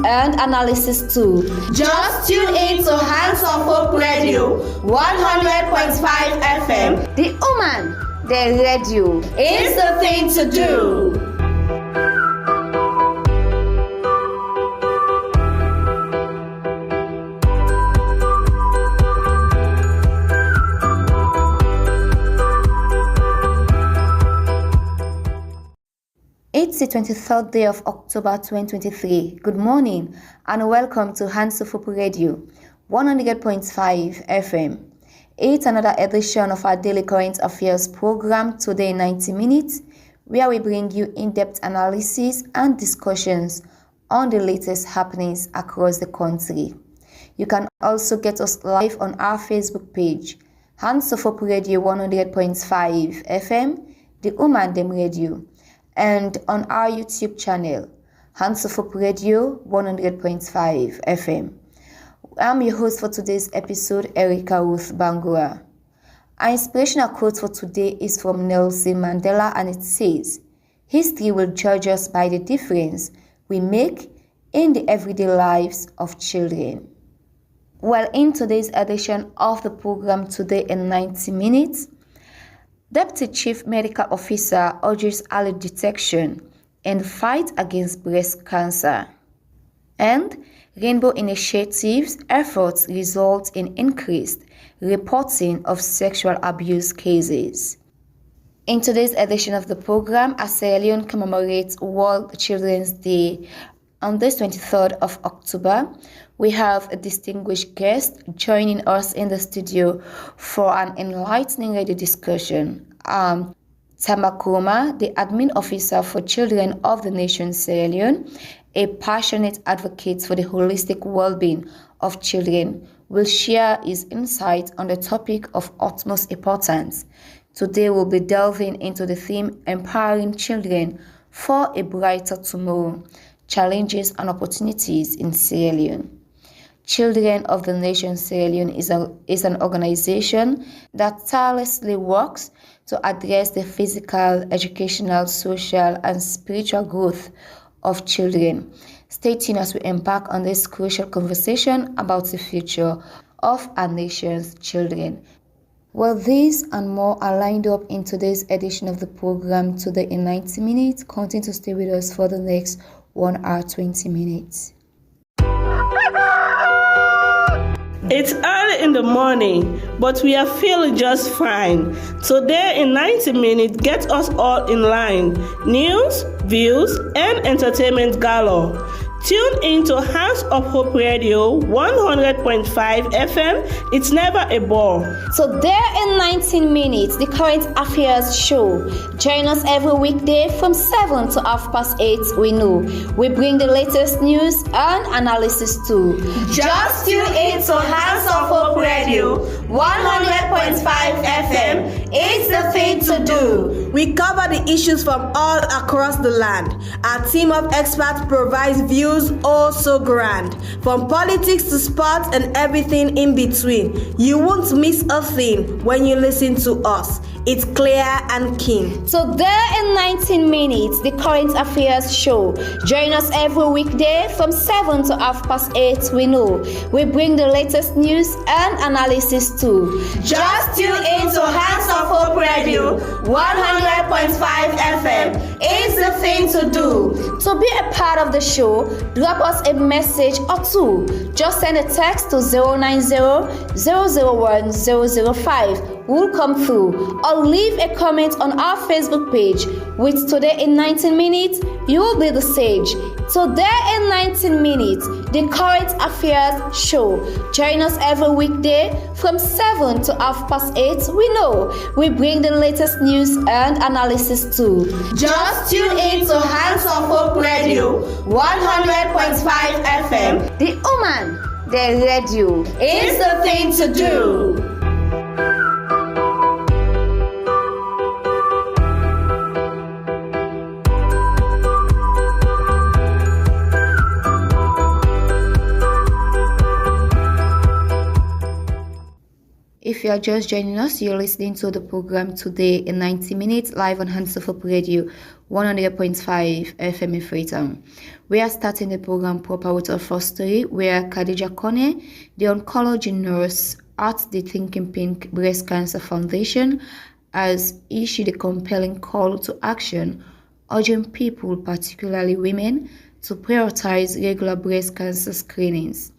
and analysis too. Just tune in to Hands of Hope Radio, 100.5 FM. The woman, the radio, is the thing to do. It's the 23rd day of October 2023. Good morning and welcome to Hands of Hope Radio, 100.5 FM. It's another edition of our daily current affairs program, Today in 90 Minutes, where we bring you in-depth analysis and discussions on the latest happenings across the country. You can also get us live on our Facebook page, Hands of Hope Radio 100.5 FM, the Woman Dem Radio, and on our YouTube channel, Hands of Hope Radio 100.5 FM. I'm your host for today's episode, Erica Ruth Bangura. Our inspirational quote for today is from Nelson Mandela, and it says, "History will judge us by the difference we make in the everyday lives of children." Well, in today's edition of the program, Today in 90 Minutes, Deputy Chief Medical Officer urges early detection and fight against breast cancer. And Rainbow Initiative's efforts result in increased reporting of sexual abuse cases. In today's edition of the program, as Sierra Leone commemorates World Children's Day on this 23rd of October, we have a distinguished guest joining us in the studio for an enlightening radio discussion. Tamakoma, the Admin Officer for Children of the Nation, Sierra Leone, a passionate advocate for the holistic well-being of children, will share his insight on the topic of utmost importance. Today we'll be delving into the theme Empowering Children for a Brighter Tomorrow, Challenges and Opportunities in Sierra Leone. Children of the Nation Sierra Leone is an organization that tirelessly works to address the physical, educational, social, and spiritual growth of children. Stay tuned as we embark on this crucial conversation about the future of our nation's children. Well, these and more are lined up in today's edition of the program, Today in 90 Minutes. Continue to stay with us for the next 1 hour 20 minutes. It's early in the morning, but we are feeling just fine. Today in 90 minutes, get us all in line. News, views, and entertainment galore. Tune in to Hands of Hope Radio 100.5 FM. It's never a bore. So there in 19 minutes, the current affairs show. Join us every weekday from 7 to 8:30. We know we bring the latest news and analysis too. Just tune in to Hands of Hope Radio 100.5 FM. It's the thing to do. We cover the issues from all across the land. Our team of experts provides views oh so grand, from politics to sports and everything in between. You won't miss a thing when you listen to us. It's clear and keen. So there in 19 minutes, the current affairs show. Join us every weekday from 7 to 8:30. We know we bring the latest news and analysis too. Just tune in to Hands of Hope Radio 100.5 FM. It's the thing to do. To be a part of the show, drop us a message or two. Just send a text to 090 001 005. We'll come through, or leave a comment on our Facebook page. With Today in 19 Minutes, you will be the sage. So there in 19 minutes, the current affairs show. Join us every weekday from 7 to 8:30. We know we bring the latest news and analysis too. Just tune in to Hands of Hope Radio 100.5 FM. The woman, the radio, is the thing to do. If you are just joining us, you're listening to the program Today in 90 Minutes live on Hands of Hope Radio 100.5 FM in Freetown. We are starting the program proper with our first story where Khadija Kone, the oncology nurse at the Thinking Pink Breast Cancer Foundation, has issued a compelling call to action, urging people, particularly women, to prioritize regular breast cancer screenings.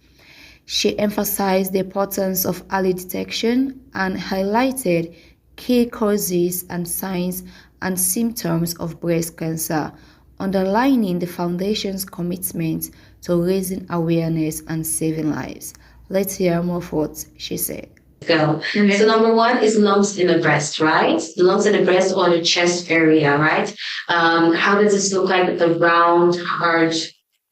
She emphasized the importance of early detection and highlighted key causes and signs and symptoms of breast cancer, underlining the foundation's commitment to raising awareness and saving lives. Let's hear more of what she said. Go. So number one is lumps in the breast, right? Lumps in the breast or the chest area, right? How does this look like? A round, hard,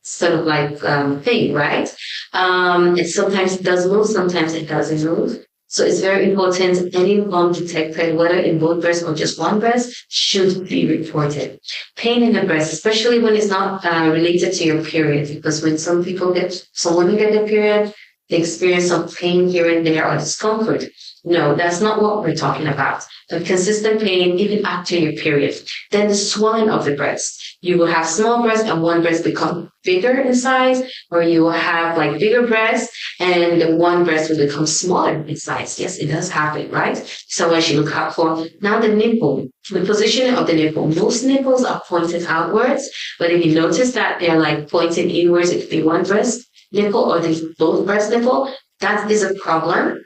sort of like thing, right? It sometimes does move, sometimes it doesn't move. So it's very important. Any lump detected, whether in both breasts or just one breast, should be reported. Pain in the breast, especially when it's not related to your period, because when some women get their period, they experience some pain here and there or discomfort. No, that's not what we're talking about. A consistent pain even after your period. Then the swelling of the breast. You will have small breasts and one breast become bigger in size, or you will have like bigger breasts and the one breast will become smaller in size. Yes, it does happen, right? So what you look out for. Now the nipple, the positioning of the nipple. Most nipples are pointed outwards, but if you notice that they're like pointing inwards, it could be one breast nipple or the both breast nipple, that is a problem.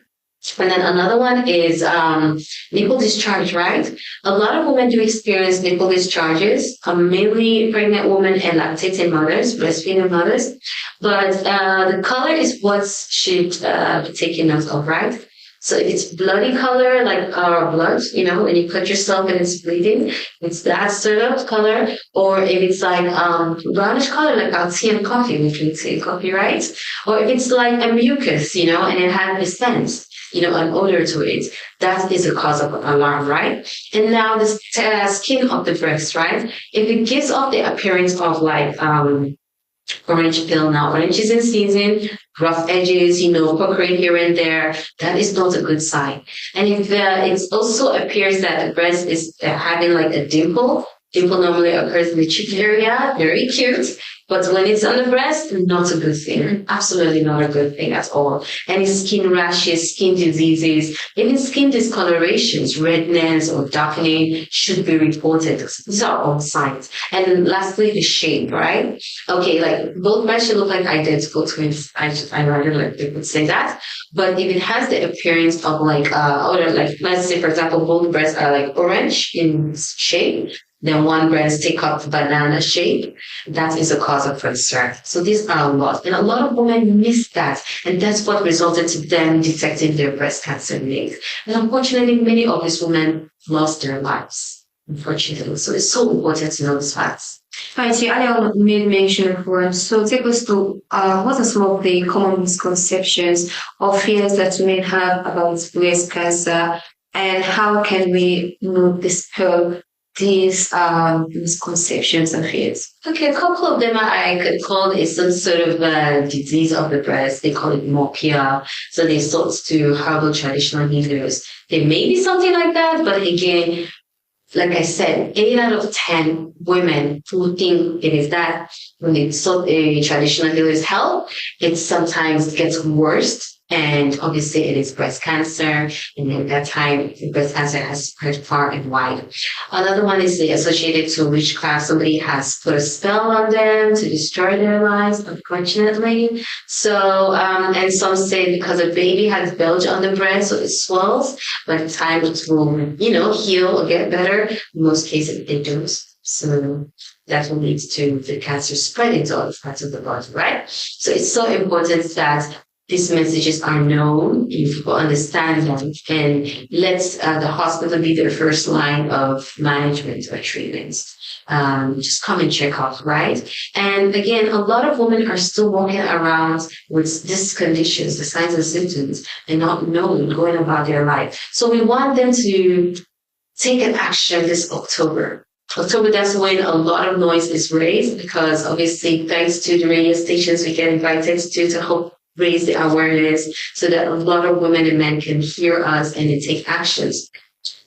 And then another one is nipple discharge, right? A lot of women do experience nipple discharges, mainly pregnant women and lactating mothers, breastfeeding mothers. But the color is what should be taken note of, right? So if it's bloody color, like blood, when you cut yourself and it's bleeding, it's that sort of color. Or if it's like brownish color, like our tea and coffee, we drink tea and coffee, right? Or if it's like a mucus, and it has a scent, an odor to it, that is a cause of alarm, right? And now the skin of the breast, right? If it gives off the appearance of like orange peel, now orange is in season, rough edges, puckering here and there, that is not a good sign. And if it also appears that the breast is having like a dimple normally occurs in the cheek area, very cute. But when it's on the breast, not a good thing. Absolutely not a good thing at all. Any skin rashes, skin diseases, even skin discolorations, redness or darkening should be reported. These are all signs. And then lastly, the shape, right? Okay, like both breasts should look like identical twins. I know I don't like people say that. But if it has the appearance of like, let's say, for example, both breasts are like orange in shape, then one breast take up banana shape, that is a cause of concern. So these are a lot. And a lot of women miss that. And that's what resulted to them detecting their breast cancer late. And unfortunately, many of these women lost their lives, unfortunately. So it's so important to know these facts. Right, so earlier made mention before. So take us to what are some of the common misconceptions or fears that women have about breast cancer, and how can we dispel these misconceptions and fears? Okay, a couple of them I could call it some sort of disease of the breast. They call it morphia. So they sort to herbal traditional healers. There may be something like that, but again, like I said, 8 out of 10 women who think it is that, when they sought a traditional healer's help, it sometimes gets worse. And obviously it is breast cancer. And at that time, breast cancer has spread far and wide. Another one is associated to witchcraft. Somebody has put a spell on them to destroy their lives, unfortunately. So, and some say because a baby has bulge on the breast, so it swells. By the time it will, heal or get better, in most cases it does. So that will lead to the cancer spreading to other parts of the body, right? So it's so important that these messages are known, people understand them, and let the hospital be their first line of management or treatment. Just come and check out, right? And again, a lot of women are still walking around with these conditions, the signs and symptoms, and not knowing, going about their life. So we want them to take an action this October. That's when a lot of noise is raised, because obviously, thanks to the radio stations we get invited to help raise the awareness so that a lot of women and men can hear us and then take actions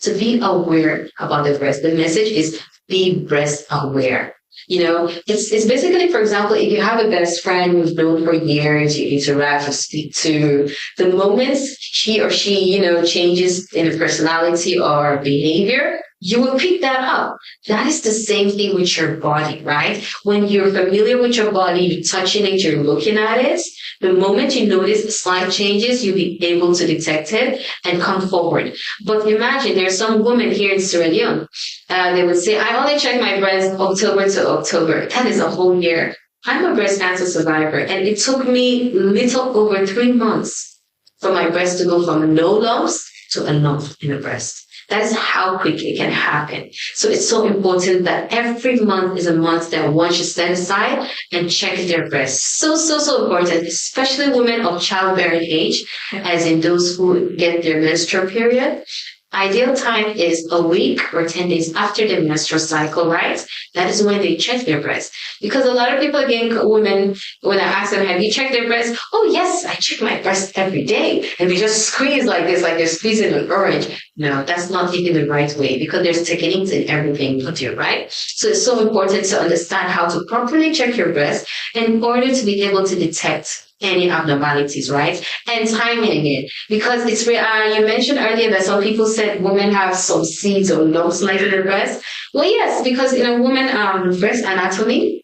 to be aware about the breast. The message is be breast aware. It's basically, for example, if you have a best friend you've known for years, you interact or speak to, the moment she or she, changes in her personality or behavior, you will pick that up. That is the same thing with your body, right? When you're familiar with your body, you're touching it, you're looking at it, the moment you notice slight changes, you'll be able to detect it and come forward. But imagine there's some women here in Sierra Leone. They would say, I only check my breast October to October. That is a whole year. I'm a breast cancer survivor, and it took me little over 3 months for my breast to go from no lumps to a lump in the breast. That is how quickly it can happen. So it's so important that every month is a month that one should set aside and check their breasts. So important, especially women of childbearing age, as in those who get their menstrual period. Ideal time is a week or 10 days after the menstrual cycle, right? That is when they check their breast. Because a lot of people, again, women, when I ask them, have you checked their breast? Oh, yes, I check my breast every day. And they just squeeze like this, like they're squeezing an orange. No, that's not even the right way, because there's techniques in everything you do, right? So it's so important to understand how to properly check your breast in order to be able to detect any abnormalities, right? And timing it, because it's you mentioned earlier that some people said women have some seeds or lumps like in their breast. Well, yes, because in a woman breast anatomy,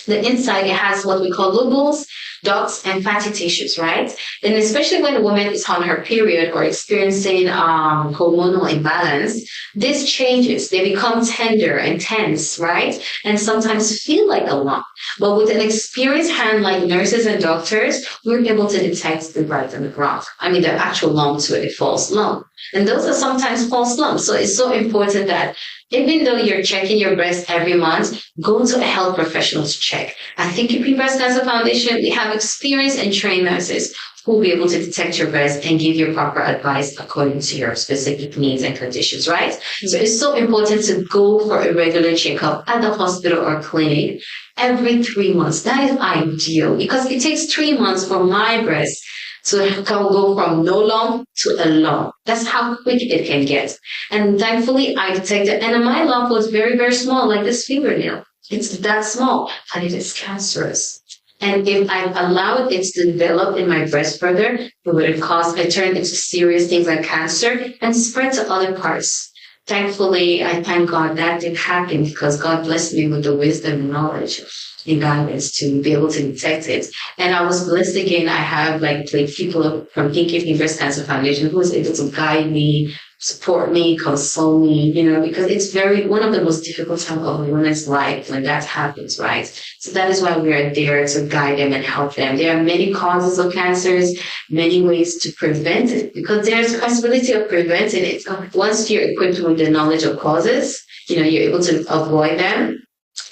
the inside, it has what we call lobules, ducts, and fatty tissues, right? And especially when a woman is on her period or experiencing hormonal imbalance, this changes. They become tender and tense, right? And sometimes feel like a lump. But with an experienced hand like nurses and doctors, we're able to detect the right and the wrong. I mean, the actual lump to a false lump. And those are sometimes false lumps. So it's so important that even though you're checking your breast every month, go to a health professional to check. At Thinking Breast Cancer Foundation, we have experienced and trained nurses who will be able to detect your breast and give you proper advice according to your specific needs and conditions, right? Mm-hmm. So it's so important to go for a regular checkup at the hospital or clinic every 3 months. That is ideal, because it takes 3 months for my breast to go from no lump to a lump. That's how quick it can get. And thankfully, I detected, and my lump was very, very small, like this fingernail. It's that small, and it is cancerous. And if I allowed it to develop in my breast further, it would have caused, it turned into serious things like cancer and spread to other parts. Thankfully, I thank God that didn't happen, because God blessed me with the wisdom and knowledge and guidance to be able to detect it. And I was blessed again. I have like people from Thinking Breast Cancer Foundation who was able to guide me, support me, console me, because it's one of the most difficult times of a woman's life when that happens, right? So that is why we are there to guide them and help them. There are many causes of cancers, many ways to prevent it, because there's a possibility of preventing it. Once you're equipped with the knowledge of causes, you're able to avoid them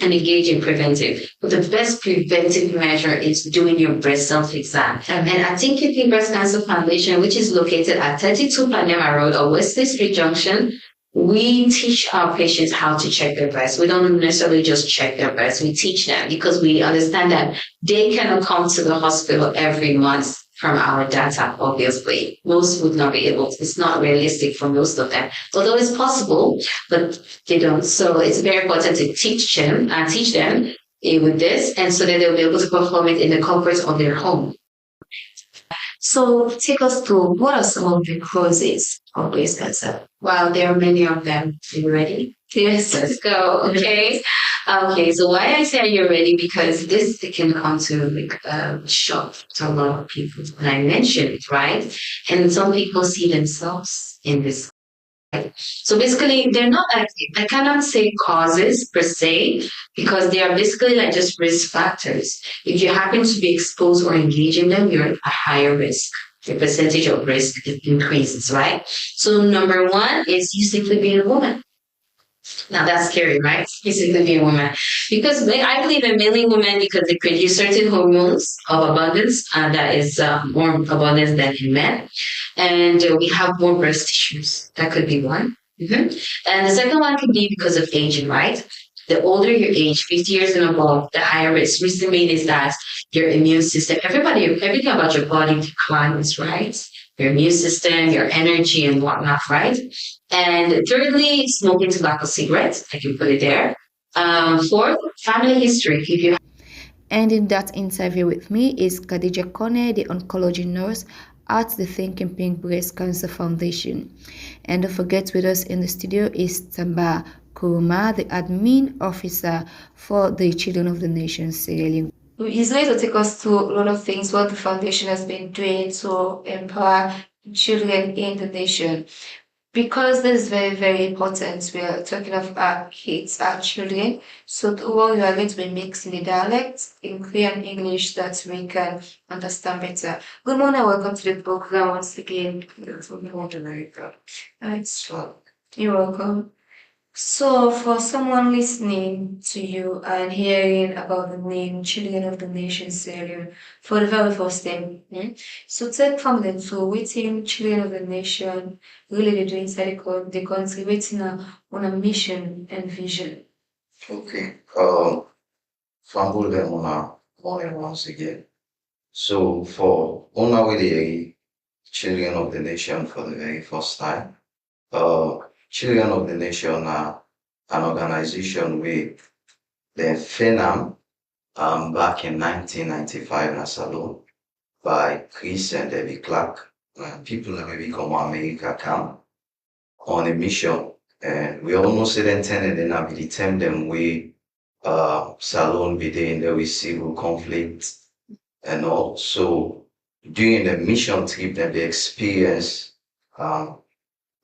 and engage in preventive. But the best preventive measure is doing your breast self-exam. And I think Thinking Breast Cancer Foundation, which is located at 32 Panama Road or West Street Junction, we teach our patients how to check their breasts. We don't necessarily just check their breasts. We teach them, because we understand that they cannot come to the hospital every month. From our data, obviously, most would not be able to. It's not realistic for most of them, although it's possible, but they don't. So it's very important to teach them with this, and so that they'll be able to perform it in the comfort of their home. So take us through, what are some of the causes of breast cancer? Well, there are many of them. Are you ready? Yes, let's go. Okay. Okay, so why I say are you ready? Because this can come to shock to a lot of people when I mention it, right? And some people see themselves in this. Right? So basically, they're not active. I cannot say causes per se, because they are basically like just risk factors. If you happen to be exposed or engage in them, you're at a higher risk. The percentage of risk increases, right? So number one is you simply being a woman. Now that's scary, right? Basically being a woman. Because I believe in mainly women, because they produce certain hormones of abundance, and that is more abundance than in men. And we have more breast tissues. That could be one. Mm-hmm. And the second one could be because of aging, right? The older your age, 50 years and above, the higher risk. Reason being is that your immune system, everything about your body declines, right? Your immune system, your energy and whatnot, right? And thirdly, smoking tobacco cigarettes. I can put it there. Fourth, family history. If you And in that interview with me is Khadija Kone, the oncology nurse at the Thinking Pink Breast Cancer Foundation. And don't forget, with us in the studio is Tamba Kuruma, the admin officer for the Children of the Nation Sierra Leone. He's going to take us through a lot of things what the foundation has been doing to empower children in the nation. Because this is very, very important, we are talking of our kids, our children. So what we are going to be mixing the dialects in Korean and English that we can understand better. Good morning, welcome to the program once again. You're welcome. So, for someone listening to you and hearing about the name Children of the Nation Sierra for the very first time, so take from them to waiting Children of the Nation really they do inside the country, waiting on a mission and vision. Okay. Fumble them on our morning once again. So for on our way, Children of the Nation for the very first time. Children of the Nation are an organization with the FENAM back in 1995 in Salon by Chris and Debbie Clark. People that may become America come on a mission. And we almost intended in the term them we Salon be there with civil conflict and all. So during the mission trip that they experience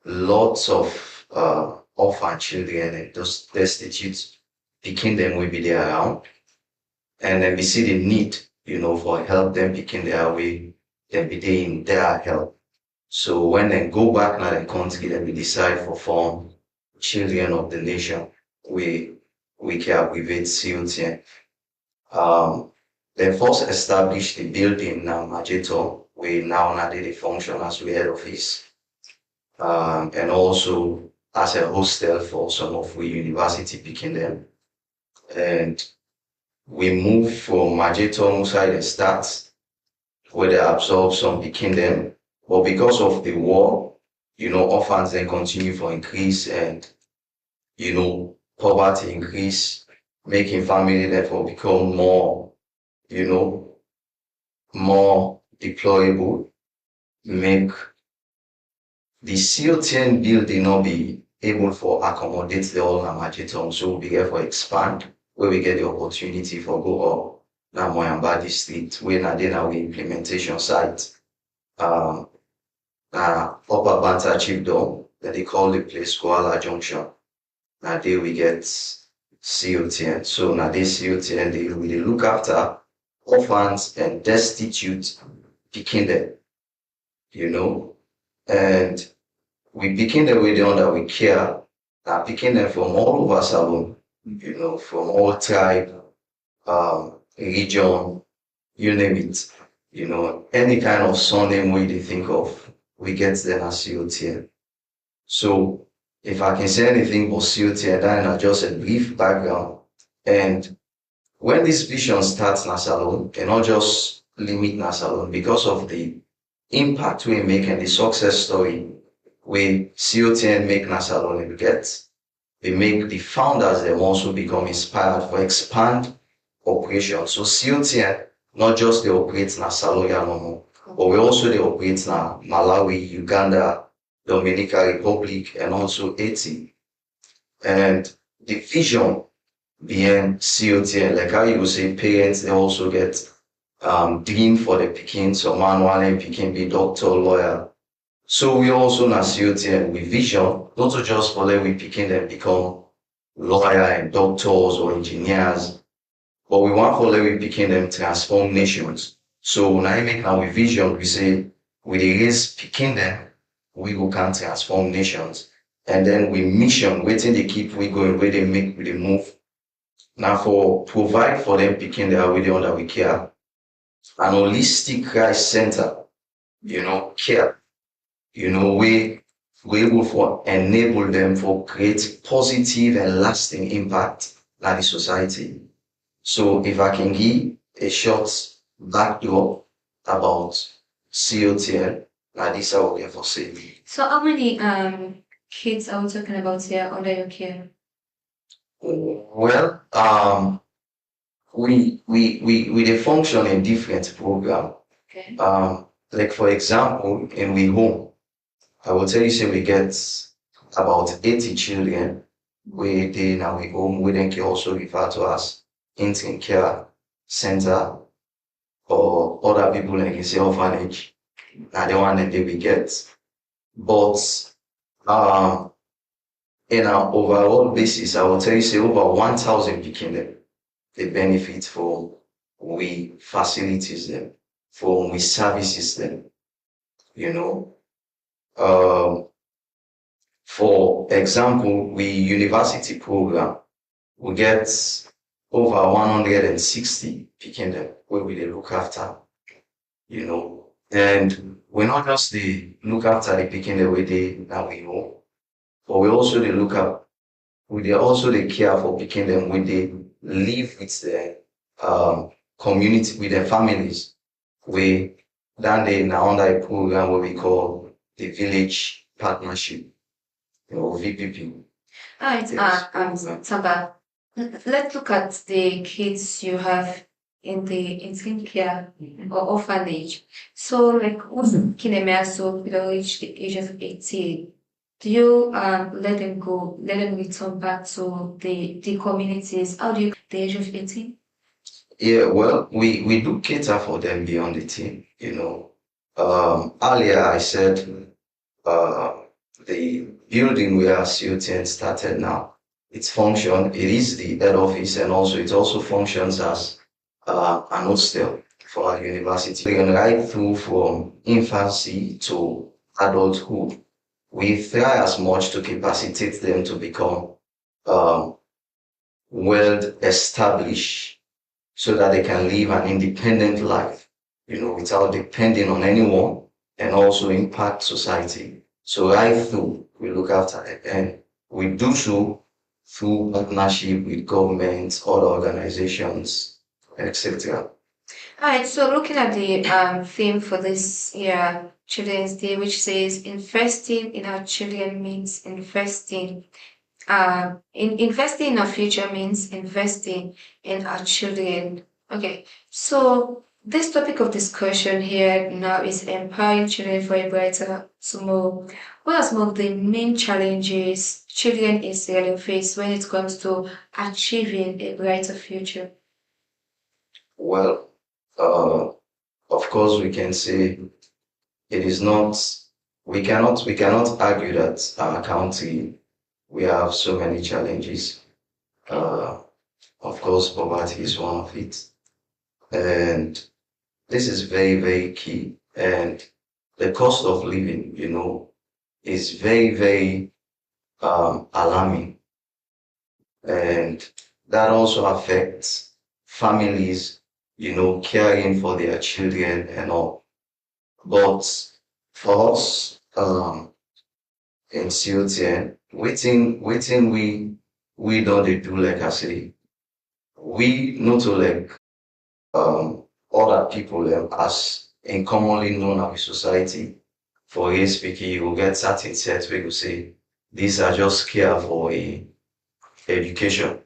lots of orphan children and those destitute picking them will be there around. And then we see the need, for help them picking their way, then be there in their help. So when they go back now the country, then we decide for form Children of the Nation. We can with it COTN. They first established the building now Majeto. We now did the function as we head office. And also as a hostel for some of we university picking them. And we moved from Majeto side and start where they absorb some picking them. But because of the war, orphans then continue for increase and, poverty increase, making family therefore become more, more deployable, make the COTN building not be able for accommodate the whole Namajiton, so we'll be able to expand where we get the opportunity for go up now Moyamba district, where now then our implementation site. Upper Banta Chiefdom, that they call the place Koala Junction. Now there we get COTN. So now this COTN they really look after orphans and destitute picking them, and we picking them with the one that we care, picking them from all over Salon, from all tribe, region, you name it, any kind of surname way they think of, we get them as COTN. So if I can say anything about COTN, then just a brief background. And when this vision starts in Salon, cannot just limit in Salon because of the impact we make and the success story we COTN make Nasalon and get. We make the founders them also become inspired for expand operations. So COTN not just they operate in Saloya no more, but we also they operate in Malawi, Uganda, Dominican Republic, and also Haiti. And the vision behind COTN, like how you say parents, they also get dream for the picking, so man one picking be doctor, lawyer. So we also na COTN with vision, not to just for them we picking them become lawyer and doctors or engineers, but we want for them we picking them transform nations. So when I make now with vision, we say with the race picking them, we go can transform nations. And then we mission, waiting they keep we going where they make with the move. Now for provide for them picking their way on that we care. An holistic Christ center, care. We able for enable them for create positive and lasting impact like the society. So if I can give a short backdrop about COTL, like this I will get for say. So how many kids are we talking about here under your care? Well, we they function in different program. Okay. Like for example, in we home, I will tell you say we get about 80 children we they now we home we then can also refer to as infant care center or other people like you say orphanage. Now the one that they we get. But um in our overall basis, I will tell you say over 1,000 picking them. They benefit from we facilities them, from we services them, you know. Um, for example, we university program, we get over 160 picking them where we dey look after, you know. And we not just the look after the picking the way they now we know, but we also they look up we dey also dey care for picking them when they live with their community, with their families. We then they now under a program what we call the village partnership, VPP. All right, Yes. Samba, let's look at the kids you have in the infant care or orphanage. So, like, who's Kinemeaso will reach the age of 18? Do you let them go, let them return back to the communities? How do you the age of 18? Yeah, well, we do cater for them beyond the team, Earlier I said uh, the building where COTN started now, its function, it is the head office and also it also functions as an hostel for our university. And right through from infancy to adulthood, we try as much to capacitate them to become um, well established so that they can live an independent life, without depending on anyone and also impact society. So right through, we look after it and we do so through partnership with governments, other organizations, etc. All right, so looking at the theme for this year, Children's Day, which says investing in our children means investing in our future means investing in our children. Okay, so this topic of discussion here now is empowering children for a brighter tomorrow. What are some of the main challenges children in Sierra Leone face when it comes to achieving a brighter future? Well, uh, of course, we can say it is not, we cannot argue that our country, we have so many challenges. Uh, of course, poverty is one of it. And this is very, very key. And the cost of living, is very, very alarming. And that also affects families, caring for their children and all. But for us, in COTN, waiting we don't dey do like I say, we not to like other people as in commonly known as society. For a speaking, you will get certain sets where you say these are just care for a education,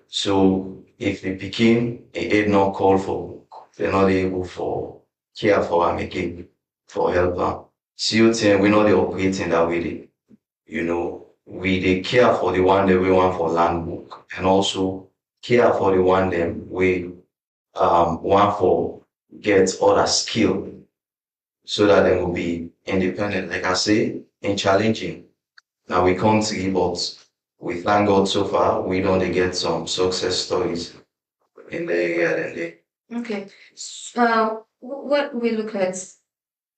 So if the picking a aid not call for, they're not able for care for them again, for help them. COTN, we know they operate in that way, we they care for the one that we want for land book and also care for the one them we want for get other skill so that they will be independent. Like I say, in challenging. Now we can't see, but we thank God so far we don't get some success stories in the area and they Okay. What we look at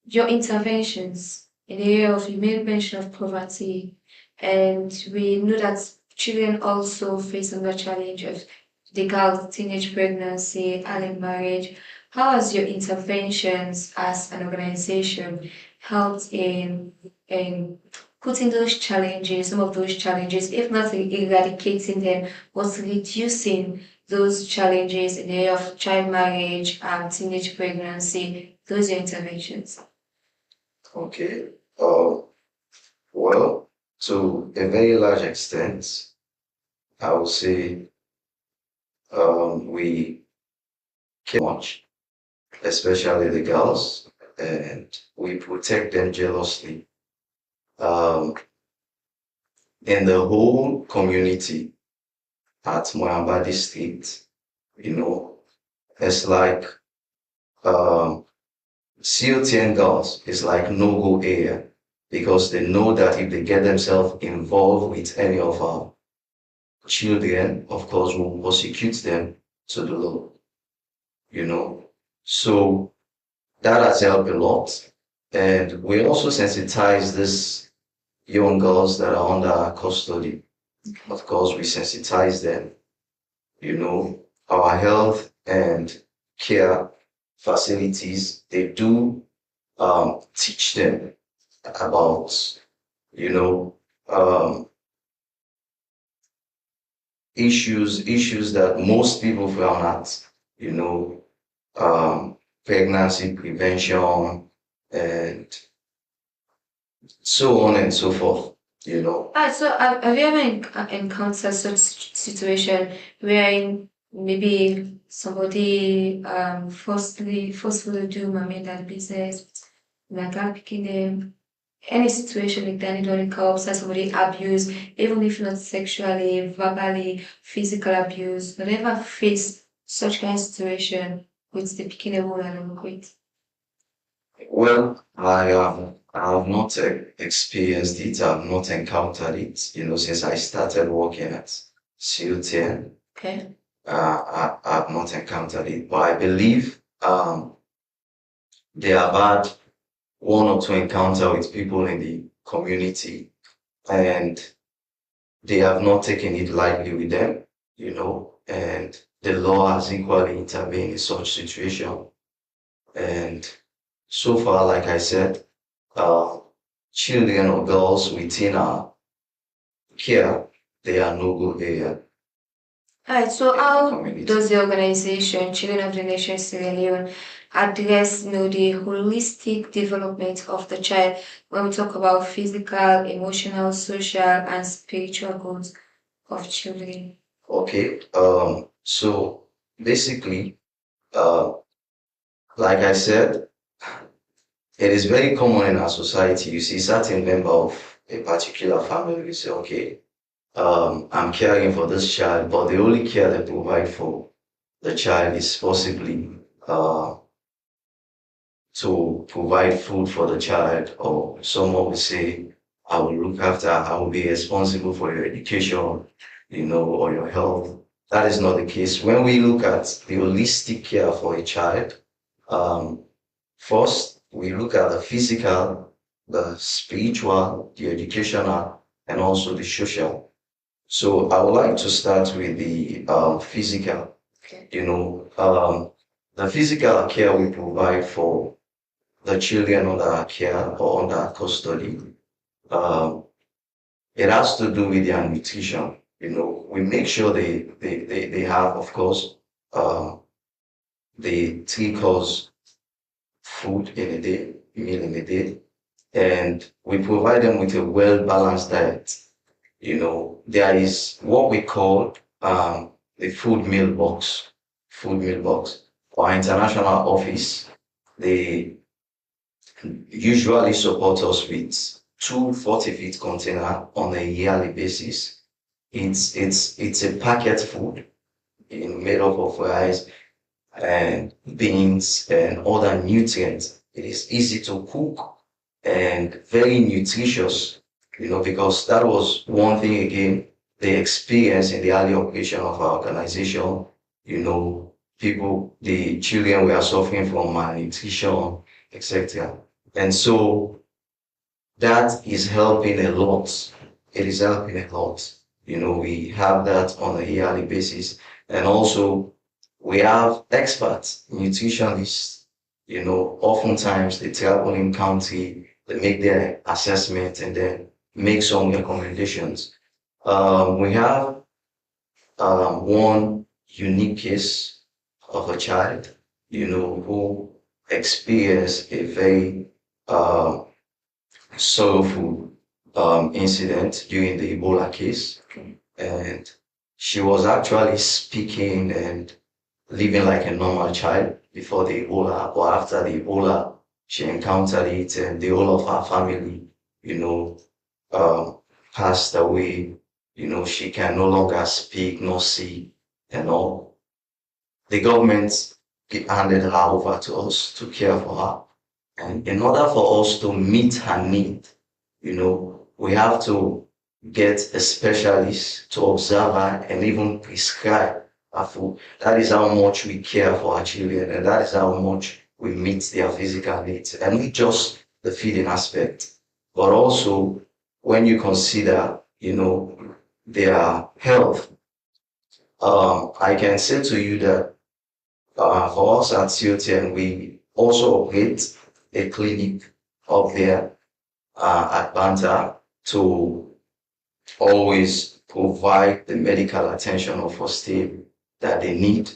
your interventions in the area of you made mention of poverty, and we know that children also face another challenge of the girl teenage pregnancy, early marriage. How has your interventions as an organization helped in putting those challenges, some of those challenges, if not eradicating them, but reducing those challenges in the area of child marriage and teenage pregnancy, those are interventions. Okay. Well, to a very large extent, I would say we care much, especially the girls, and we protect them jealously. Um, in the whole community at Moyamba District, it's like COTN girls is like no-go area because they know that if they get themselves involved with any of our children, of course, we'll prosecute them to the law, So that has helped a lot. And we also sensitize these young girls that are under our custody. Of course, we sensitize them, our health and care facilities, they do teach them about, issues that most people frown at, pregnancy prevention and so on and so forth. So have you ever encountered such situation where maybe somebody forcefully do mommy that business, like picking them, any situation like that, any cops, that somebody abuse, even if not sexually, verbally, physical abuse, never face such kind of situation with the picking a woman and quit? Well, I have not experienced it. I've not encountered it, since I started working at CUTN. Okay. I've not encountered it, but I believe they have had one or two encounters with people in the community, and they have not taken it lightly with them, and the law has equally intervened in such situation. And so far, like I said, children or girls within our care, they are no good area. Alright, so how Community. does the organization Children of the Nation Sierra Leone address the holistic development of the child when we talk about physical, emotional, social, and spiritual growth of children? Okay. So basically, like I said, it is very common in our society. You see certain member of a particular family, we say, okay, I'm caring for this child, but the only care they provide for the child is possibly to provide food for the child, or someone will say, I will look after, I will be responsible for your education, or your health. That is not the case. When we look at the holistic care for a child, first we look at the physical, the spiritual, the educational, and also the social. So I would like to start with the physical. Okay. The physical care we provide for the children under our care or under our custody, it has to do with their nutrition. We make sure they have, of course, the 3 course food in a day, meal in a day, and we provide them with a well-balanced diet. There is what we call the food meal box. Food meal box. For our international office, they usually support us with 2 40-feet container on a yearly basis. It's a packet food made up of rice and beans and other nutrients. It is easy to cook and very nutritious, because that was one thing again, the experience in the early operation of our organization, the children were suffering from malnutrition, etc. And so that is helping a lot. It is helping a lot. We have that on a yearly basis. And also we have experts, nutritionists, oftentimes they travel in county, they make their assessment, and then, make some recommendations. We have one unique case of a child, who experienced a very sorrowful incident during the Ebola case. And she was actually speaking and living like a normal child before the Ebola, or after the Ebola, she encountered it, and the whole of her family, you know, um, passed away. She can no longer speak nor see and all. The government handed her over to us to care for her. And in order for us to meet her need, we have to get a specialist to observe her and even prescribe her food. That is how much we care for our children, and that is how much we meet their physical needs. And not just the feeding aspect, but also when you consider, their health. I can say to you that for us at COTN, we also operate a clinic up there at Banta to always provide the medical attention of first aid that they need.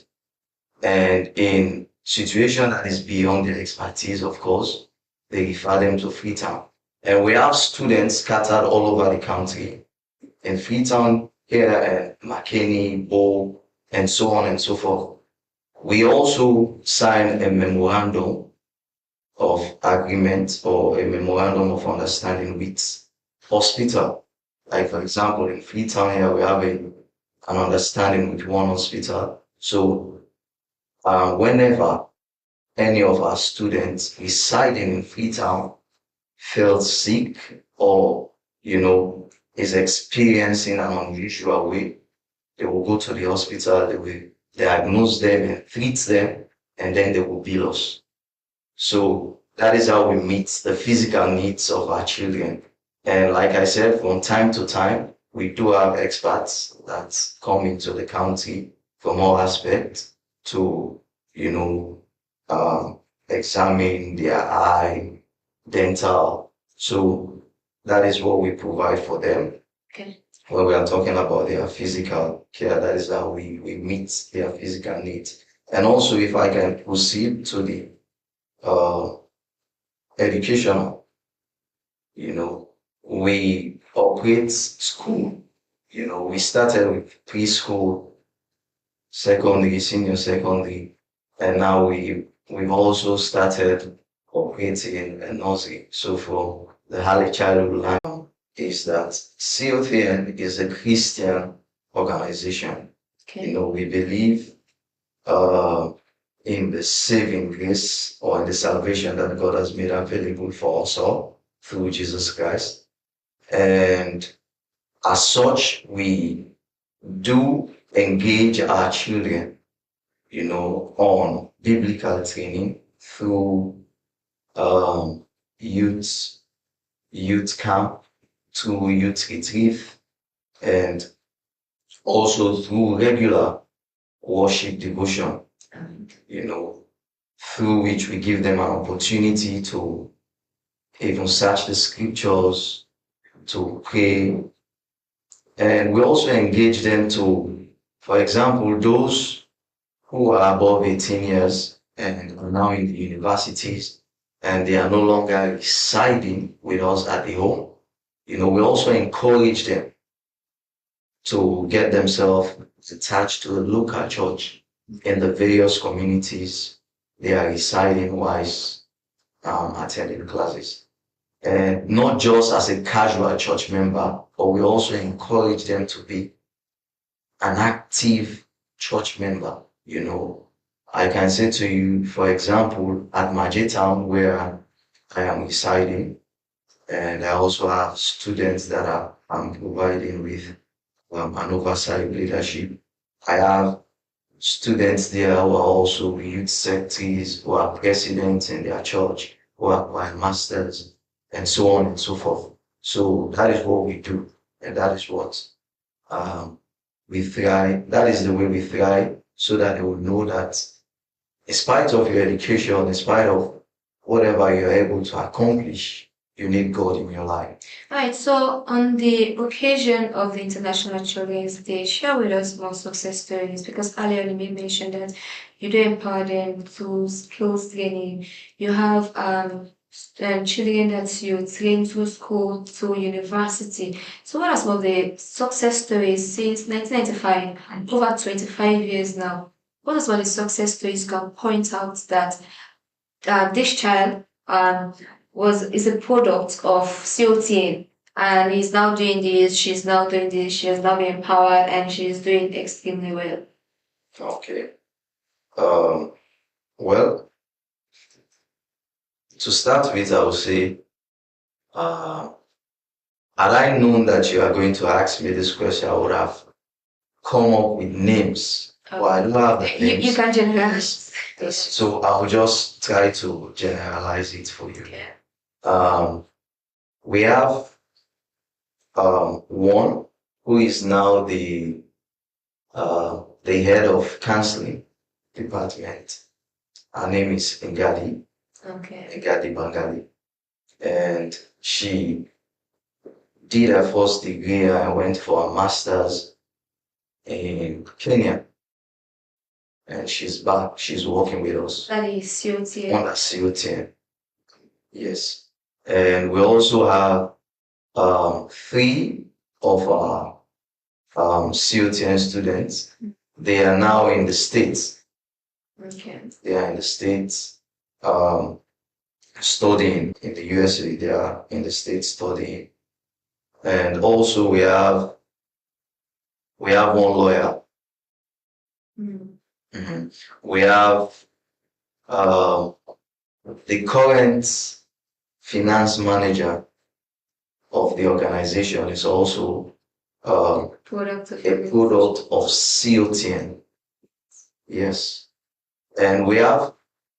And in situation that is beyond their expertise, of course, they refer them to Freetown. And we have students scattered all over the country. In Freetown, here at McKinney, Bow, and so on and so forth. We also signed a memorandum of agreement or a memorandum of understanding with hospital. Like, for example, in Freetown here, we have an understanding with one hospital. So whenever any of our students residing in Freetown feels sick or, is experiencing an unusual way, they will go to the hospital, they will diagnose them and treat them, and then they will bill us. So that is how we meet the physical needs of our children. And like I said, from time to time, we do have experts that come into the county from all aspects to, examine their eye, dental. So that is what we provide for them. Okay. When we are talking about their physical care, that is how we meet their physical needs. And also, if I can proceed to the educational, we operate school. We started with preschool, secondary, senior secondary, and now we've also started operating a nursery. So from the early childhood line is that COTN is a Christian organization. Okay. We believe in the saving grace or in the salvation that God has made available for us all through Jesus Christ. And as such, we do engage our children, on biblical training through youth camp, through youth retreat, and also through regular worship devotion, through which we give them an opportunity to even search the scriptures, to pray. And we also engage them to, for example, those who are above 18 years and are now in the universities and they are no longer residing with us at the home. We also encourage them to get themselves attached to a local church in the various communities they are residing whilst attending classes. And not just as a casual church member, but we also encourage them to be an active church member. I can say to you, for example, at Majetown, where I am residing, and I also have students that I'm providing with an oversight leadership. I have students there who are also youth secretaries, who are presidents in their church, who are masters, and so on and so forth. So that is what we do, and that is what we thrive. That is the way we thrive, so that they will know that in spite of your education, in spite of whatever you're able to accomplish, you need God in your life. Right, so on the occasion of the International Children's Day, share with us more success stories because earlier you made mention that you do empower them through skills training. You have children that you train through school, through university. So what are some of the success stories since 1995, over 25 years now? What are some of the success stories you can point out that this child is a product of COTN and he's now doing this, she's now doing this, she has now been empowered and she's doing extremely well. Okay. Well, to start with, I would say, had I known that you are going to ask me this question, I would have come up with names. Well, I don't have the names. You can generalize. Yes. So I'll just try to generalize it for you. Yeah. We have one who is now the head of counseling department. Her name is Ngadi Okay. Bangali, and she did her first degree and went for a master's in Kenya, and she's back. She's working with us That is COTN. on that COTN. Yes, and we also have three of our COTN students. They are now in the States. Okay. They are in the States studying in the USA. They are in the States studying. And also we have one lawyer. Mm. We have the current finance manager of the organization is also Product of a product of COTN. Yes. And we have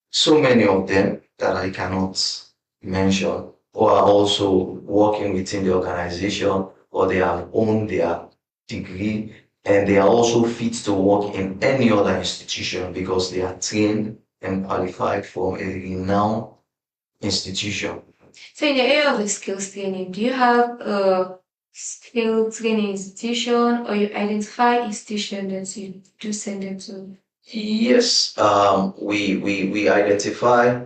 so many of them that I cannot mention who are also working within the organization or they have owned their degree and they are also fit to work in any other institution because they are trained and qualified from a renowned institution. So in the area of the skills training, do you have a skill training institution or you identify institution that you do send them to? Yes, we identify,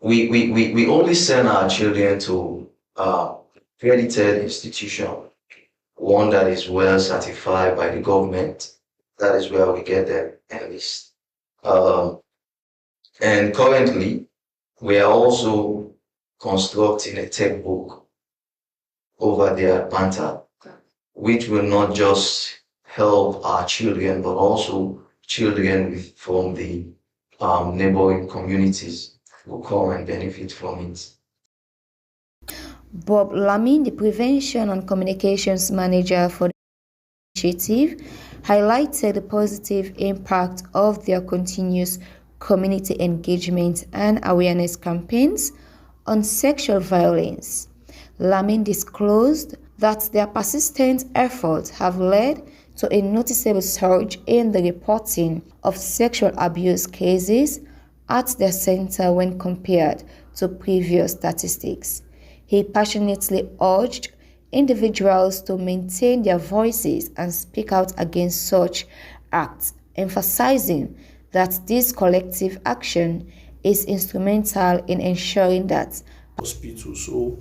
we only send our children to accredited institution, one that is well certified by the government. That is where we get them at least. And currently, we are also constructing a textbook over there at Panta, which will not just help our children, but also children from the neighboring communities will come and benefit from it. Bob Lamin, the Prevention and Communications Manager for the initiative, highlighted the positive impact of their continuous community engagement and awareness campaigns on sexual violence. Lamin disclosed that their persistent efforts have led to a noticeable surge in the reporting of sexual abuse cases at their center when compared to previous statistics. He passionately urged individuals to maintain their voices and speak out against such acts, emphasizing that this collective action is instrumental in ensuring that hospital. So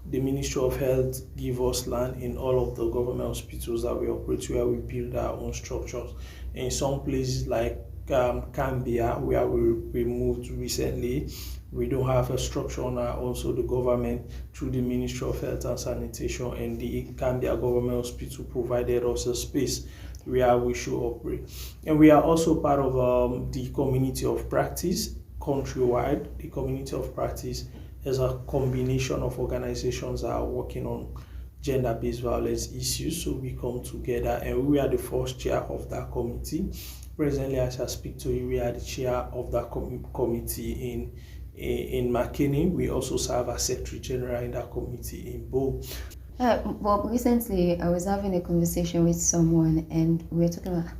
the Ministry of Health give us land in all of the government hospitals that we operate where we build our own structures. In some places like Cambia, where we moved recently, we don't have a structure now. Also the government through the Ministry of Health and Sanitation and the Cambia Government Hospital provided us a space where we should operate. And we are also part of the community of practice countrywide. The community of practice is a combination of organizations that are working on gender-based violence issues. So we come together and we are the first chair of that committee. Presently, as I speak to you, we are the chair of that committee in McKinney. We also serve as Secretary General in that committee in Bo. Bob, recently I was having a conversation with someone and we were talking about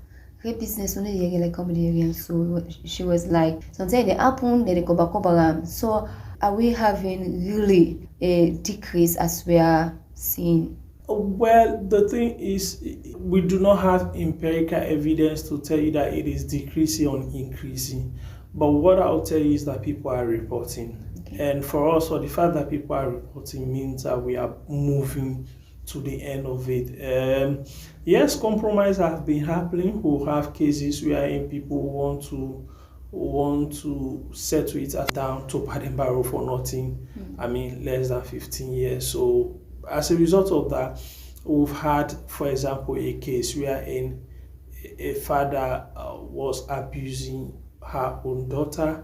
great business when they like comedy area. So she was like, sometimes they happen, they go back. So are we having really a decrease as we are seeing? Well, the thing is, we do not have empirical evidence to tell you that it is decreasing or increasing. But what I'll tell you is that people are reporting. Okay. And for us, the fact that people are reporting means that we are moving to the end of it. Yes, compromise have been happening. We have cases wherein people want to settle it as down to pardon barrel for nothing. I mean, less than 15 years. So as a result of that, we've had, for example, a case wherein a father was abusing her own daughter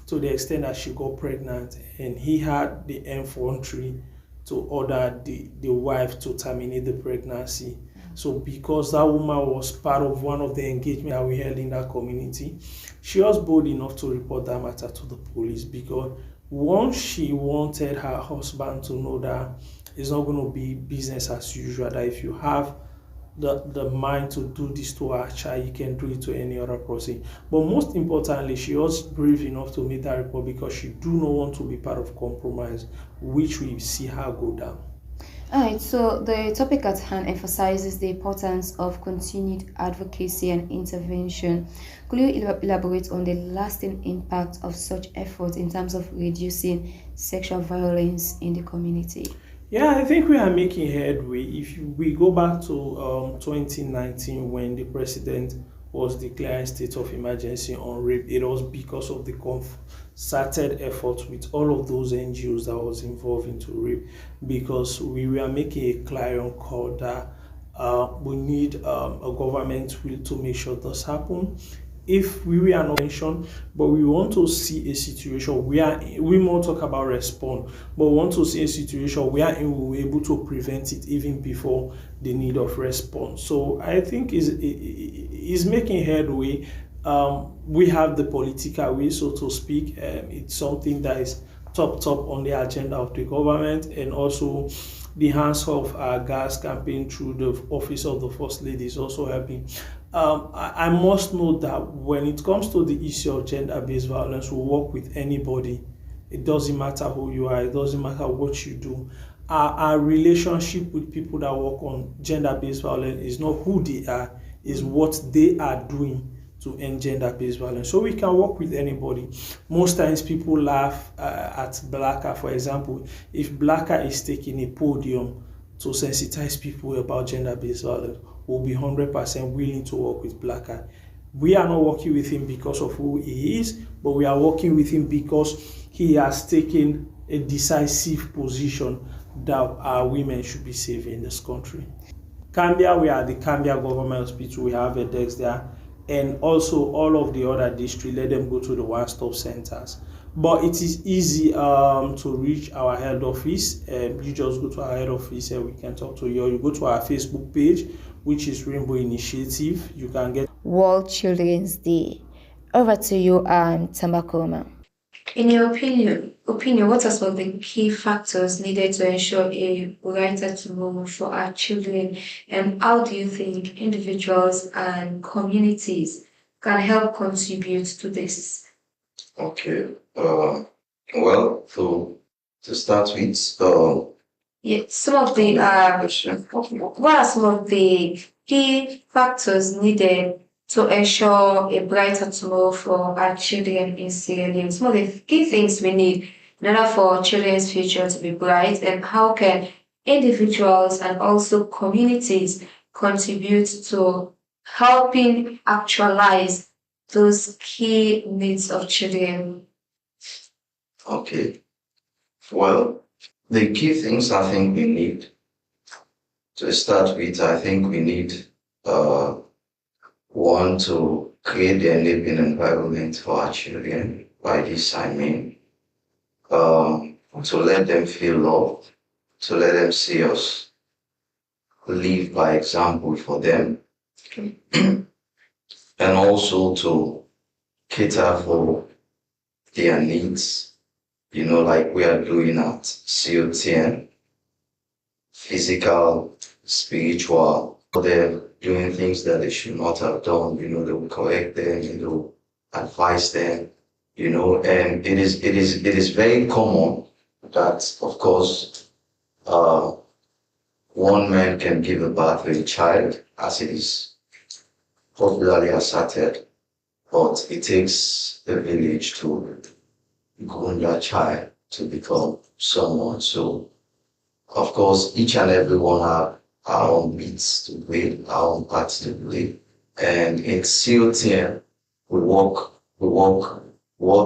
to the extent that she got pregnant, and he had the effrontery to order the wife to terminate the pregnancy. So because that woman was part of one of the engagement that we held in that community, she was bold enough to report that matter to the police, because once she wanted her husband to know that it's not going to be business as usual, that if you have the mind to do this to her child, you can do it to any other person. But most importantly, she was brave enough to make that report because she do not want to be part of compromise, which we see her go down. All right, so the topic at hand emphasizes the importance of continued advocacy and intervention. Could you elaborate on the lasting impact of such efforts in terms of reducing sexual violence in the community? Yeah, I think we are making headway. If we go back to 2019, when the president was declaring state of emergency on rape, it was because of the concerted effort with all of those NGOs that was involved into rape, because we were making a clarion call that we need a government will to make sure this happen. If we were not mentioned, but we want to see a situation where we more talk about respond, but we want to see a situation where we will be able to prevent it even before the need of response. So I think is making headway. We have the political will, so to speak. It's something that is top on the agenda of the government, and also the Hands of Gas campaign through the office of the First Lady is also helping. I must note that when it comes to the issue of gender-based violence, we work with anybody. It doesn't matter who you are. It doesn't matter what you do. Our relationship with people that work on gender-based violence is not who they are, is what they are doing to end gender-based violence. So we can work with anybody. Most times people laugh at Blacker, for example. If Blacker is taking a podium to sensitize people about gender-based violence, we'll be 100% willing to work with Blacker. We are not working with him because of who he is, but we are working with him because he has taken a decisive position that our women should be safe in this country. Cambia, we are the Cambia Government Hospital. We have a desk there. And also all of the other districts, let them go to the one-stop centers. But it is easy to reach our head office. You just go to our head office and we can talk to you. Or you go to our Facebook page, which is Rainbow Initiative. You can get World Children's Day. Over to you, Tamakoma. In your opinion, what are some of the key factors needed to ensure a brighter tomorrow for our children, and how do you think individuals and communities can help contribute to this? Okay. Well, to start with, Yeah, some of the what are some of the key factors needed to ensure a brighter tomorrow for our children in Sierra Leone? Some of the key things we need in order for children's future to be bright, and how can individuals and also communities contribute to helping actualize those key needs of children? okay. Well, the key things I think we need to start with, I think we need one, to create the enabling environment for our children. By this I mean to let them feel loved, to let them see us live by example for them, and also to cater for their needs, like we are doing at COTN, physical, spiritual. They're doing things that they should not have done, they will correct them, advise them, and it is very common that, of course, uh, one man can give a birth to a child, as it is popularly asserted, but it takes a village to groom that child to become someone. So, of course, each and every one have our own bits to play, our own parts to play. And in COTM, we work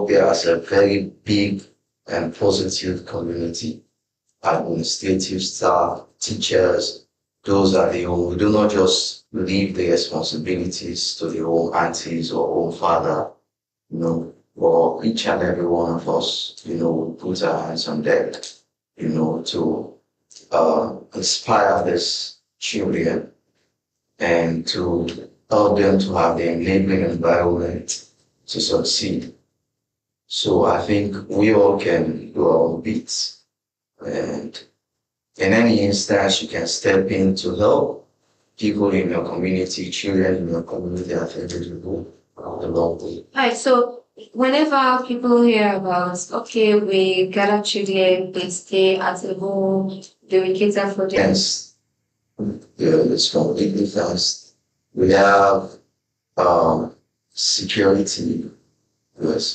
there as a very big and positive community. Administrative staff, teachers, those are the home. We do not just leave the responsibilities to the home aunties or home father, for each and every one of us, we put our hands on deck, to inspire these children and to help them to have the enabling environment to succeed. So I think we all can do our own bits, and in any instance you can step in to help people in your community, children in your community. I think it will go a long way. Right. So whenever people hear about, okay, we gather children, they stay at the home, they will cater for them. Yes, it's completely fenced. We have security,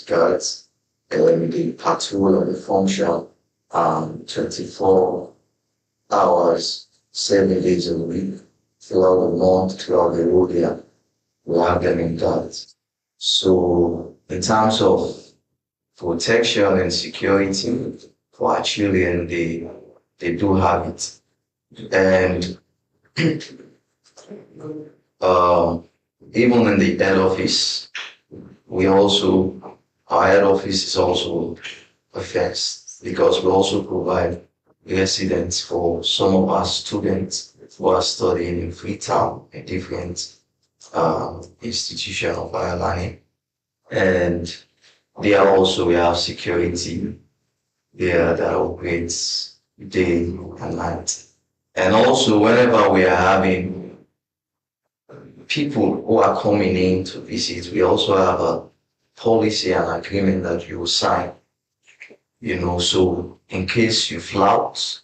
guards, and the patrol and the function 24 hours, 7 days a week, throughout the month, throughout the whole year. We have them in guards. So in terms of protection and security for our children, they do have it. And even in the head office, our head office is also a fence, because we also provide residence for some of our students who are studying in Freetown, a different institution of higher learning. And we have security there that operates day and night. And also, whenever we are having people who are coming in to visit, we also have a policy and agreement that you will sign. So in case you flout,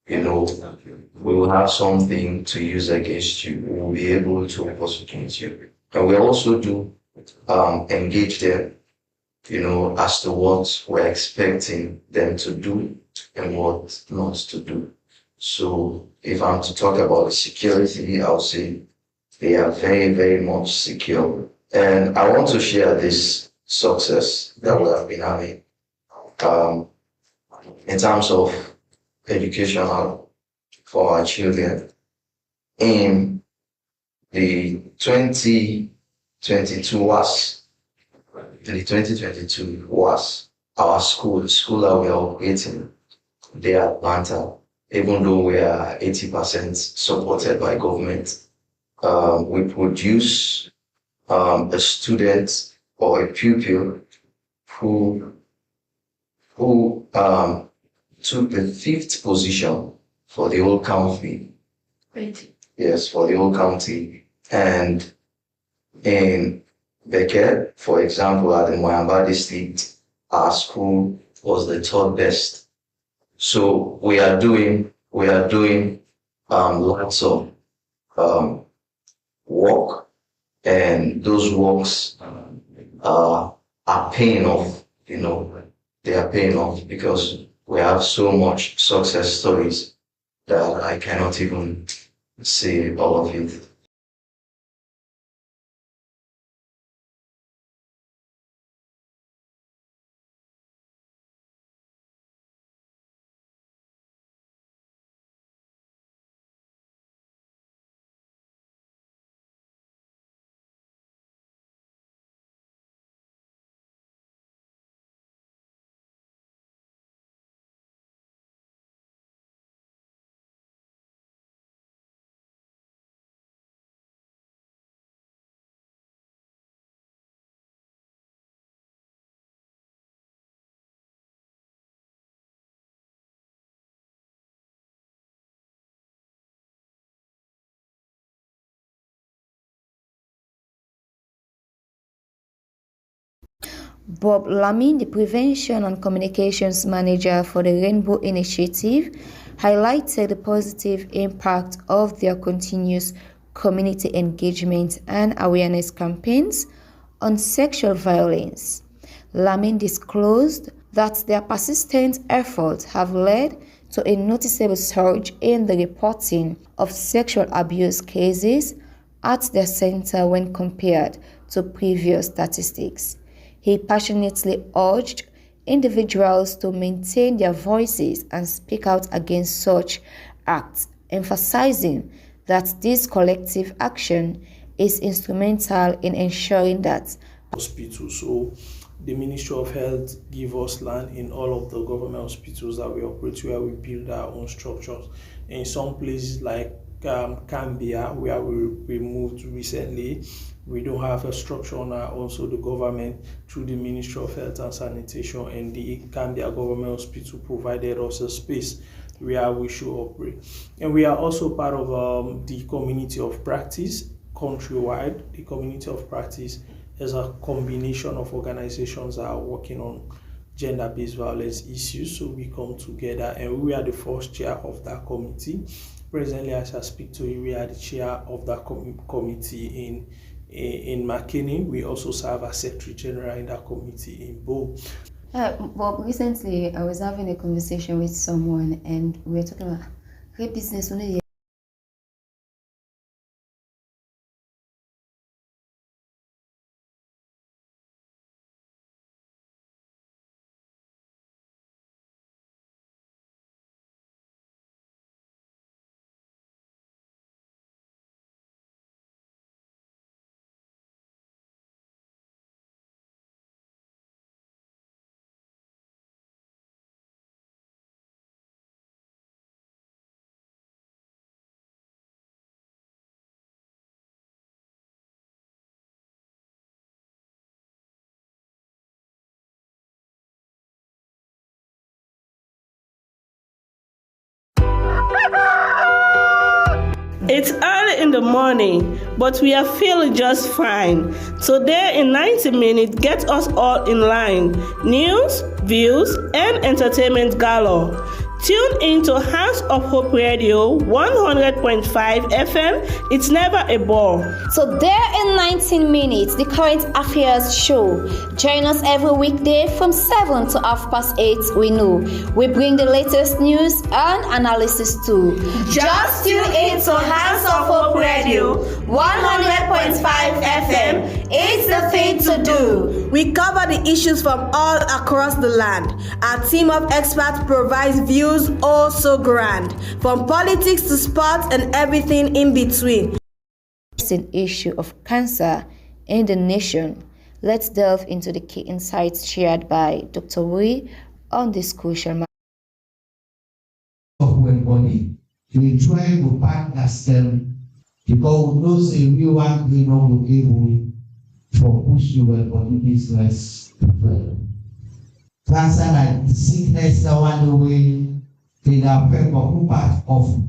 we will have something to use against you. We will be able to prosecute you. And we also do engage them, as to what we're expecting them to do and what not to do. So if I'm to talk about the security, I'll say they are very, very much secure. And I want to share this success that we have been having in terms of educational for our children. In the 2022 was our school, the school that we are operating there at Atlanta, even though we are 80% supported by government. We produce a student or a pupil who took the 5th position for the whole county. Right. Yes, for the whole county. And in Beckett, for example, at the Moyamba district, our school was the 3rd best. So we are doing lots of work, and those works are paying off. They are paying off because we have so much success stories that I cannot even say all of it. Bob Lamin, the Prevention and Communications Manager for the Rainbow Initiative, highlighted the positive impact of their continuous community engagement and awareness campaigns on sexual violence. Lamin disclosed that their persistent efforts have led to a noticeable surge in the reporting of sexual abuse cases at their center when compared to previous statistics. He passionately urged individuals to maintain their voices and speak out against such acts, emphasizing that this collective action is instrumental in ensuring that hospitals. So the Ministry of Health give us land in all of the government hospitals that we operate, where we build our own structures. In some places like Cambia, where we moved recently, we don't have a structure on our own, so the government, through the Ministry of Health and Sanitation and the Cambia Government Hospital, provided us a space where we should operate. And we are also part of the community of practice countrywide. The community of practice is a combination of organizations that are working on gender-based violence issues. So we come together, and we are the first chair of that committee. Presently, as I speak to you, we are the chair of that committee in McKinney. We also serve as Secretary General in that committee in Bo. Well, recently I was having a conversation with someone, and we were talking about great business. It's early in the morning, but we are feeling just fine. Today in 90 minutes, get us all in line. News, views, and entertainment galore. Tune in to Hands of Hope Radio 100.5 FM. It's never a bore. So there in 19 minutes, the current affairs show. Join us every weekday from 7 to 8:30. We know we bring the latest news and analysis too. Just tune in to Hands of Hope Radio 100.5 FM. It's the thing to do. We cover the issues from all across the land. Our team of experts provides views also grand, from politics to sports and everything in between. It's an issue of cancer in the nation. Let's delve into the key insights shared by Dr. Wee on this crucial matter. Body, we try to partners them because we know say we want to know able for push your body business to fail. Cancer and sickness the one way they are very part of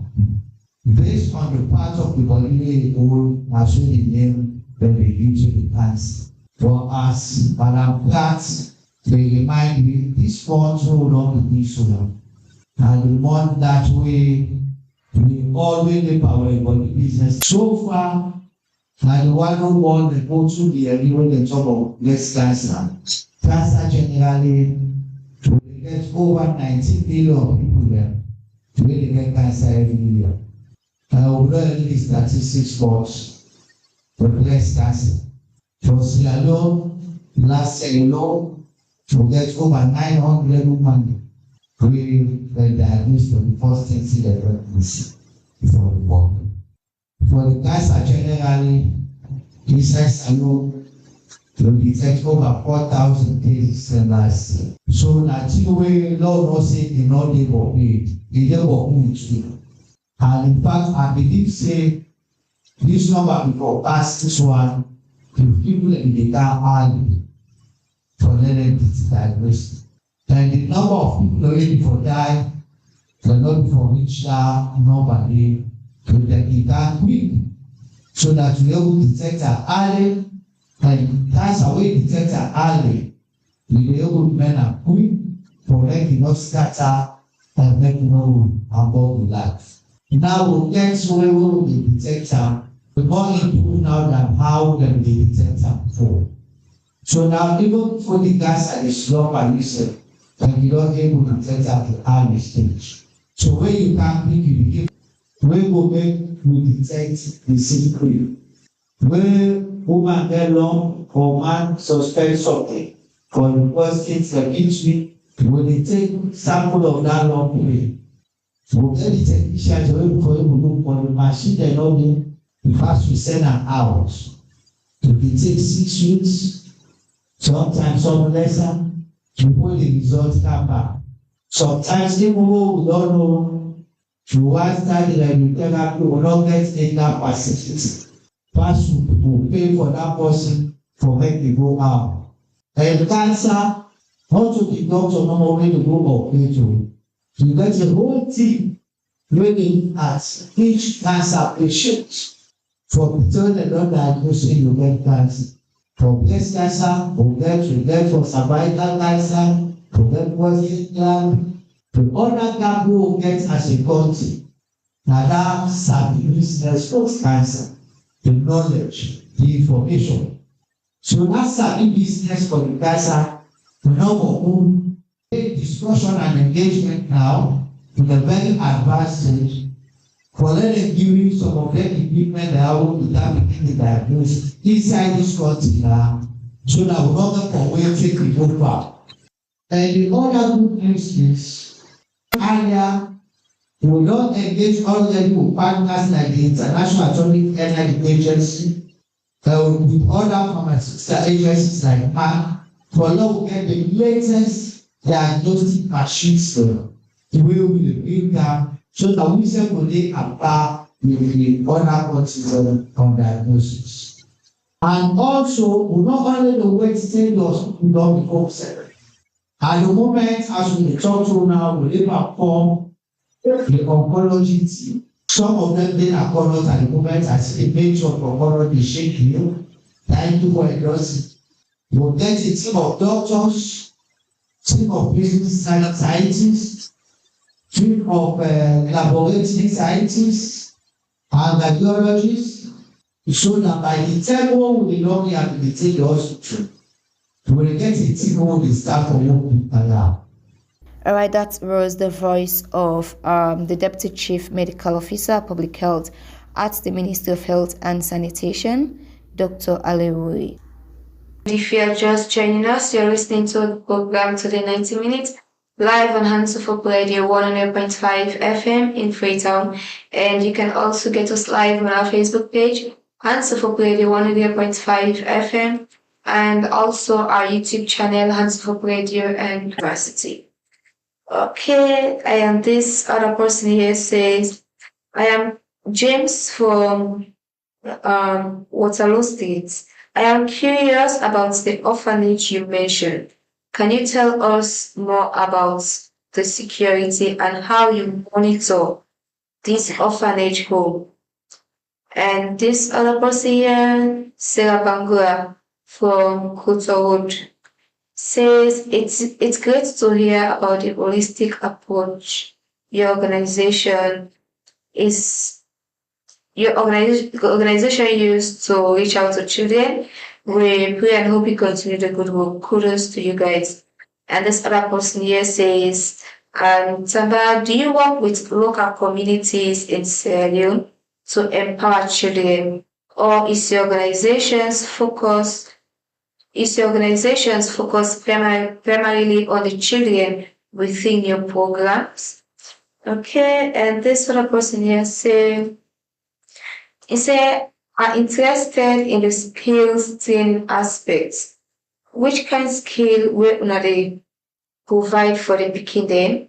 based on the part of the body all as we name when they reach the cancer. For us, Madam Plants, they remind me this one so long to be so long. And we want that way we always live our body business. So far, I want to want the also be a little the top of breast cancer. Cancer generally we get over 19 million people there. Today they get cancer every year. And I will learn the statistics for breast cancer. For Sierra Leone, last year alone, we get over 900 women we were diagnosed for the first 10 years before the war. For the cancer generally, cases alone, we detect over 4,000 cases last year. So that you will not say the no labor aid, the labor too. And in fact, I believe say this number before past this one, to people in the town early for them to diagnose. And the number of people already for die cannot for reach that nobody to the that quick, so that we able to detect her early, and that's how we detect her early. The old men are quick for making not scatter and make no room above the life. Now we get where we will detect am, the more improved now than how dem dey detect am before. So now even before the gas and the slump and listen, and you don able to detect am at early stage. So when you can pick you begin wey go make you detect the secret. When woman get long or man suspect something for the first case dem each week, we dey take sample of that long way. We get the technicians wey we for able look for the machine dem no dey. We first we send am out. It dey take 6 weeks, sometimes some lesser, before the result come back. Sometimes even though we don't know, we want study like we tell am we will not get enough facility. First we pay for that person for make e go out. And cancer, not to the doctor no more wey dey go operate o. You get a whole team wey dey at each cancer patient. For people that don't diagnose you get cancer. For breast cancer, we get for cervical cancer, we get prostate cancer, the other cancer we get as a country. Now that sabi business for cancer, the knowledge, the information. So that sabi business for the cancer, we know who take discussion and engagement now to the very advanced stage. For them giving some of them equipment that will without making the diagnosis inside this country now, so that we don't get for where take the go far. And the other good news is earlier we don't engage already with partners like the International Atomic Energy Agency, with other pharmaceutical agencies like MAC, for now we get the latest diagnostic machines the way we build them. So that we say we dey apart with the other countries on diagnosis. And also, we not only the wait till the hospital don become separate. At the moment, as we talk to now, we dey perform the oncology team. Some of them dey oncology at the moment as a major oncology shake you. Thank you for endorsing. We get a team of doctors, team of business scientists, team of laboratory scientists and radiologists, so that by the time we will not rehabilitate the hospital, we will get a team who will start for working around. All right, that was the voice of the Deputy Chief Medical Officer, Public Health at the Ministry of Health and Sanitation, Dr. Alewui. If you are just joining us, you're listening to the program Today 90 Minutes, live on HandsofHope Radio 100.5 FM in Freetown. And you can also get us live on our Facebook page, HandsofHope Radio 100.5 FM, and also our YouTube channel, HandsofHope Radio and University. Okay, and this other person here says, I am James from Waterloo State. I am curious about the orphanage you mentioned. Can you tell us more about the security and how you monitor this orphanage home? And this other person here, Sarah Bangura from Kuto Road, says it's great to hear about the holistic approach your organization used to reach out to children. We pray and hope you continue the good work. Kudos to you guys. And this other person here says, Tamba, do you work with local communities in Sierra Leone to empower children, or is your organization's focus primarily on the children within your programs? Okay, and this other person here says, are interested in the skills training aspects. Which kind of skill will they provide for the beginning,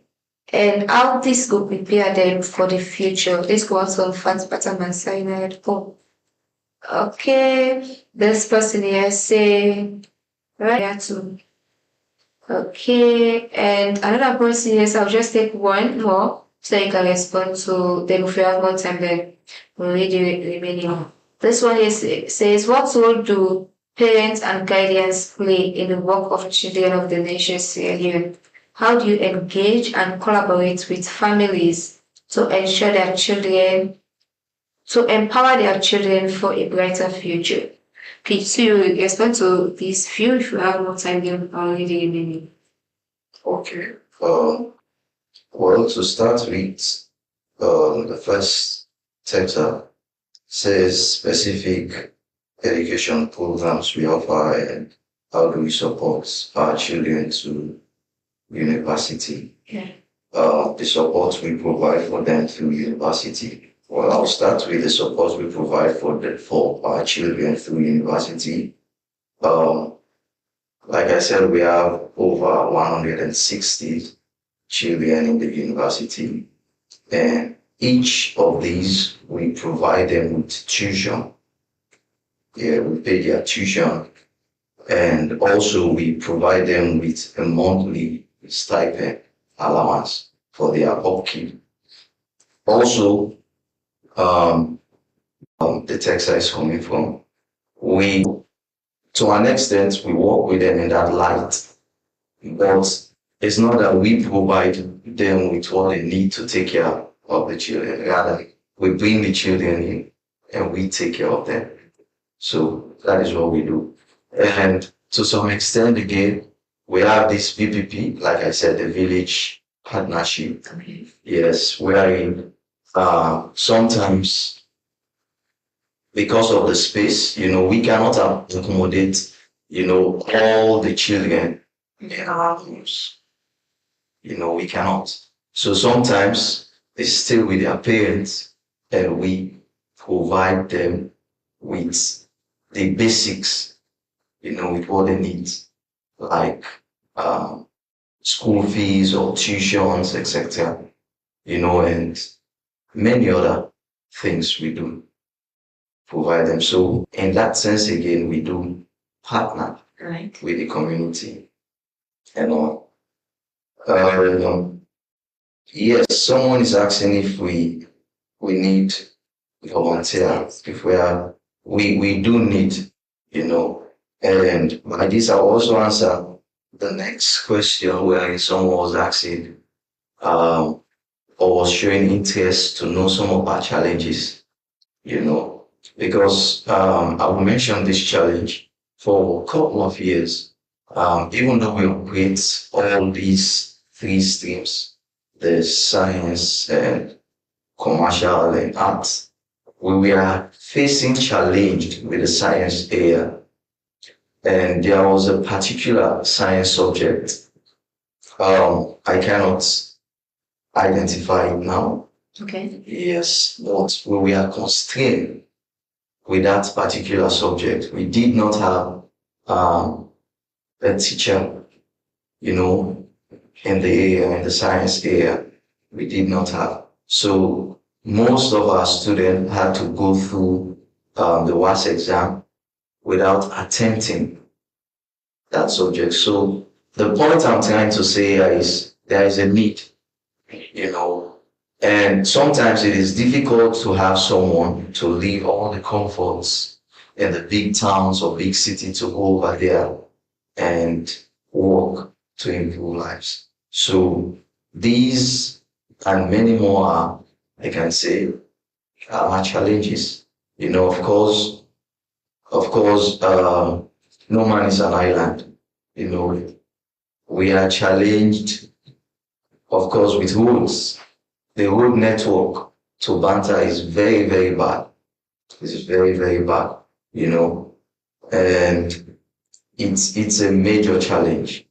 and how this will prepare them for the future? This goes on fat pattern and cyanide. Okay, this person here say right too. Okay, and another person here, so I'll just take one more so you can respond to them. If you have more time, then we'll read the remaining. This one is, says, what role do parents and guardians play in the work of children of the nation Sierra Leone? How do you engage and collaborate with families to ensure their children, to empower their children for a brighter future? Please, so you respond to this few if you have more time than already remaining. Okay. Well, to start with, the first chapter says specific education programs we offer and how do we support our children to university. Yeah. The support we provide for them through university. Well, I'll start with the support we provide for our children through university. Like I said, we have over 160 children in the university, and each of these we provide them with tuition. Yeah, we pay their tuition, and also we provide them with a monthly stipend allowance for their upkeep. Also, the text is coming from, we, to an extent, we work with them in that light, but it's not that we provide them with what they need to take care of the children. Rather, we bring the children in and we take care of them. So that is what we do. And to some extent, again, we have this VPP, like I said, the village partnership. Okay. Yes, wherein sometimes, because of the space, we cannot accommodate, all the children in our homes. We cannot. So sometimes they stay with their parents and we provide them with the basics, with what they need, like school fees or tuitions, etc., and many other things we do provide them. So in that sense, again, we do partner Right. with the community and all. Yes, someone is asking if we need volunteers. If we do need, and by this I'll also answer the next question where someone was asking or was showing interest to know some of our challenges, because I will mention this challenge for a couple of years. Even though we operate all these three streams, the science and commercial and arts, we were facing challenge with the science area. And there was a particular science subject. I cannot identify it now. Okay. Yes, but we were constrained with that particular subject. We did not have a teacher, in the science area. We did not have. So most of our students had to go through the WAS exam without attempting that subject. So the point I'm trying to say is there is a need, and sometimes it is difficult to have someone to leave all the comforts in the big towns or big city to go over there and work to improve lives. So these and many more are, I can say, are challenges. Of course, no man is an island. We are challenged, of course, with roads. The road network to Banter is very, very bad. It's very, very bad, and it's a major challenge.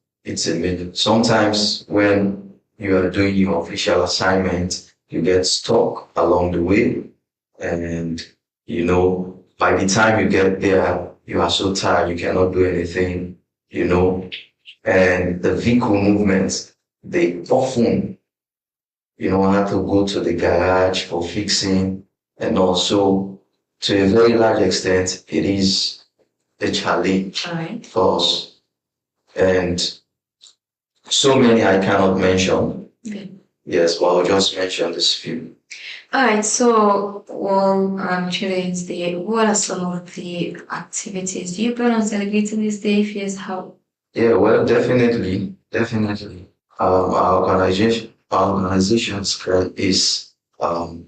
Sometimes when you are doing your official assignment, you get stuck along the way, and by the time you get there, you are so tired you cannot do anything, and the vehicle movements, they often have to go to the garage for fixing, and also to a very large extent it is a challenge for us, and so many I cannot mention. Okay. Yes, but I'll just mention this few. All right, so Children's Day, what are some of the activities? Do you plan on celebrating this day? If yes, how? Yeah, well, definitely. Our organization is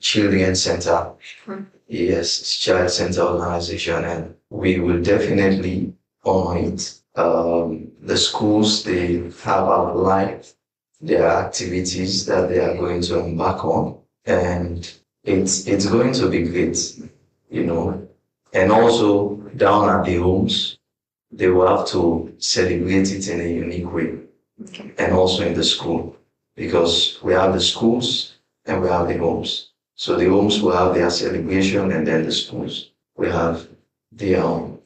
Children Center. Yes, it's Child Center organization, and we will definitely honor it. The schools, they have outlined their activities that they are going to embark on, and it's going to be great, you know. And also down at the homes, they will have to celebrate it in a unique way, and also in the school, because we have the schools and we have the homes. So the homes will have their celebration, and then the schools will have their own.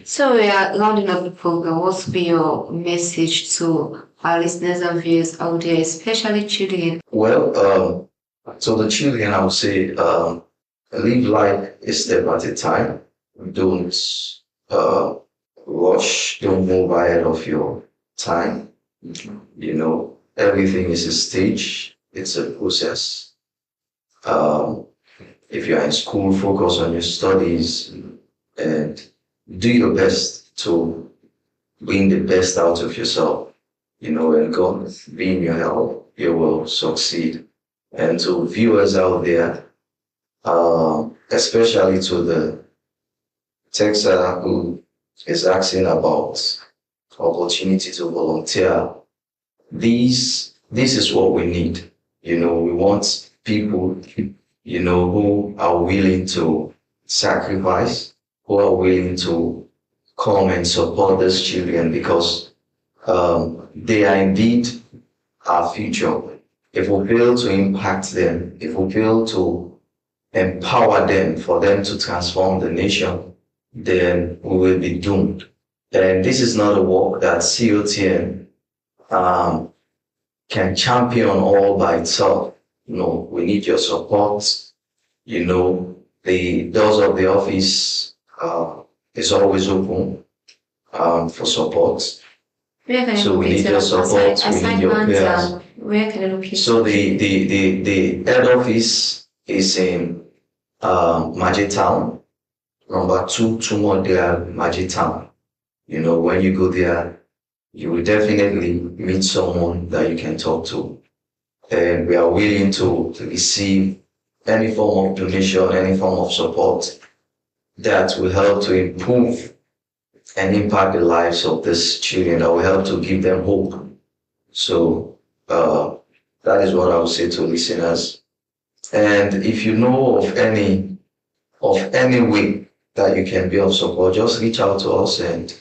So we are rounding up the program. What will be your message to our listeners and viewers out there, especially children? Well, so the children, I would say, live life a step at a time. Don't rush. Don't move ahead of your time. You know, everything is a stage. It's a process. If you're in school, focus on your studies and do your best to bring the best out of yourself. You know, and God being your help, you will succeed. And to viewers out there, especially to the texter who is asking about opportunity to volunteer, this is what we need. You know, we want people, you know, who are willing to sacrifice, who are willing to come and support these children, because they are indeed our future. If we fail to impact them, if we fail to empower them for them to transform the nation, then we will be doomed. And this is not a work that COTN can champion all by itself. No, we need your support. You know, the doors of the office is always open for support. So we need your support, we need your prayers. Where can I locate? So the head office is in Magic Town, number 2 Tumodale, Magic Town. You know, when you go there, you will definitely meet someone that you can talk to. And we are willing to receive any form of donation, any form of support that will help to improve and impact the lives of these children, that will help to give them hope. So that is what I would say to listeners. And if you know of any way that you can be of support, just reach out to us and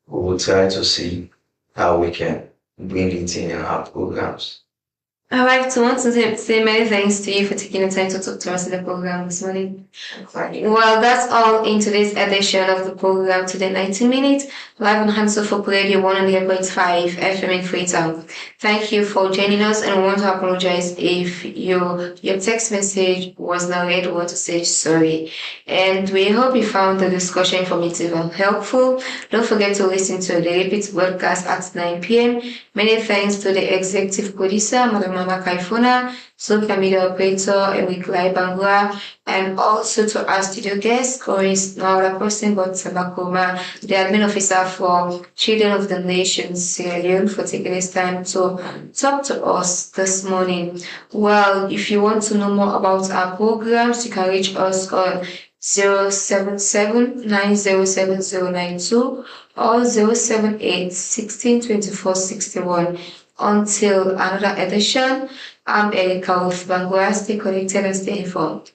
we will try to see how we can bring it in our programs. All right, so I want to say many thanks to you for taking the time to talk to us in the program this morning. Well, that's all in today's edition of the program, Today 90 Minutes, live on HandsofHope Radio 100.5 FM in Freetown. Thank you for joining us, and we want to apologize if your text message was not read. We want to say sorry. And we hope you found the discussion informative and helpful. Don't forget to listen to the repeat broadcast at 9 p.m. Many thanks to the executive producer, Madam Mama Kaifuna, social media operator, Emiklai Bangla, and also to our studio guest, who is no other person but Sabakoma, the admin officer for Children of the Nation, Sierra Leone, for taking his time to talk to us this morning. Well, if you want to know more about our programs, you can reach us on 077-907-092 or 078-1624-61. Until another edition, I'm Erika with Bangura. Stay connected and stay informed.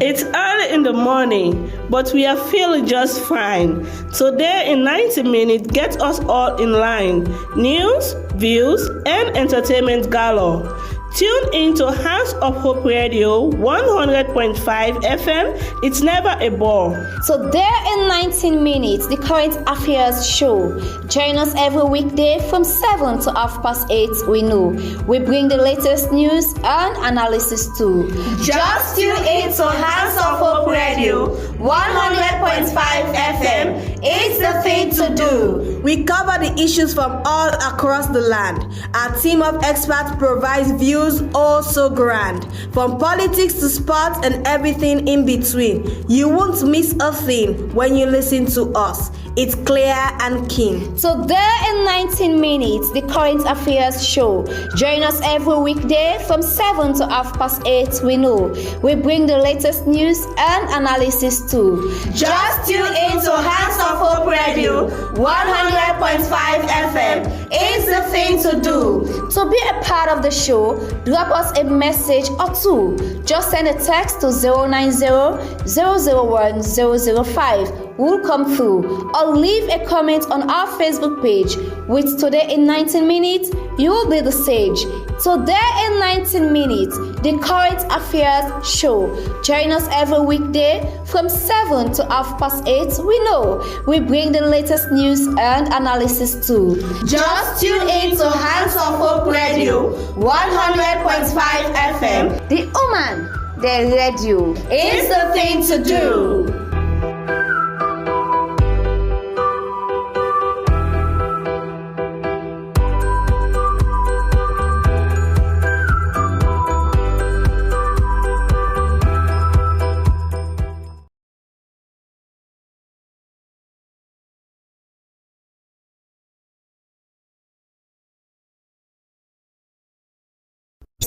It's early in the morning, but we are feeling just fine. Today in 90 minutes, get us all in line. News, views, and entertainment galore. Tune in to Hands of Hope Radio 100.5 FM. It's never a bore. So there in 19 minutes, the current affairs show. Join us every weekday from 7 to 8:30. We know we bring the latest news and analysis too. Just tune in to Hands of Hope Radio 100.5 FM. It's the thing to do. We cover the issues from all across the land. Our team of experts provides views oh so grand, from politics to sports and everything in between. You won't miss a thing when you listen to us. It's clear and keen. So there in 19 minutes, the current affairs show. Join us every weekday from 7 to 8:30. We know we bring the latest news and analysis too. Just tune in to Hands of Hope Radio 100.5 FM. It's the thing to do. To be a part of the show, drop us a message or two. Just send a text to 090-001-005. We'll come through, or leave a comment on our Facebook page. With Today in 19 Minutes, you will be the sage. So there in 19 minutes, the current affairs show. Join us every weekday from 7 to 8:30. We know we bring the latest news and analysis too. Just tune in to Hands of Hope Radio 100.5 FM. The woman, the radio. It's the thing to do.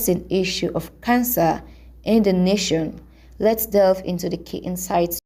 An issue of cancer in the nation. Let's delve into the key insights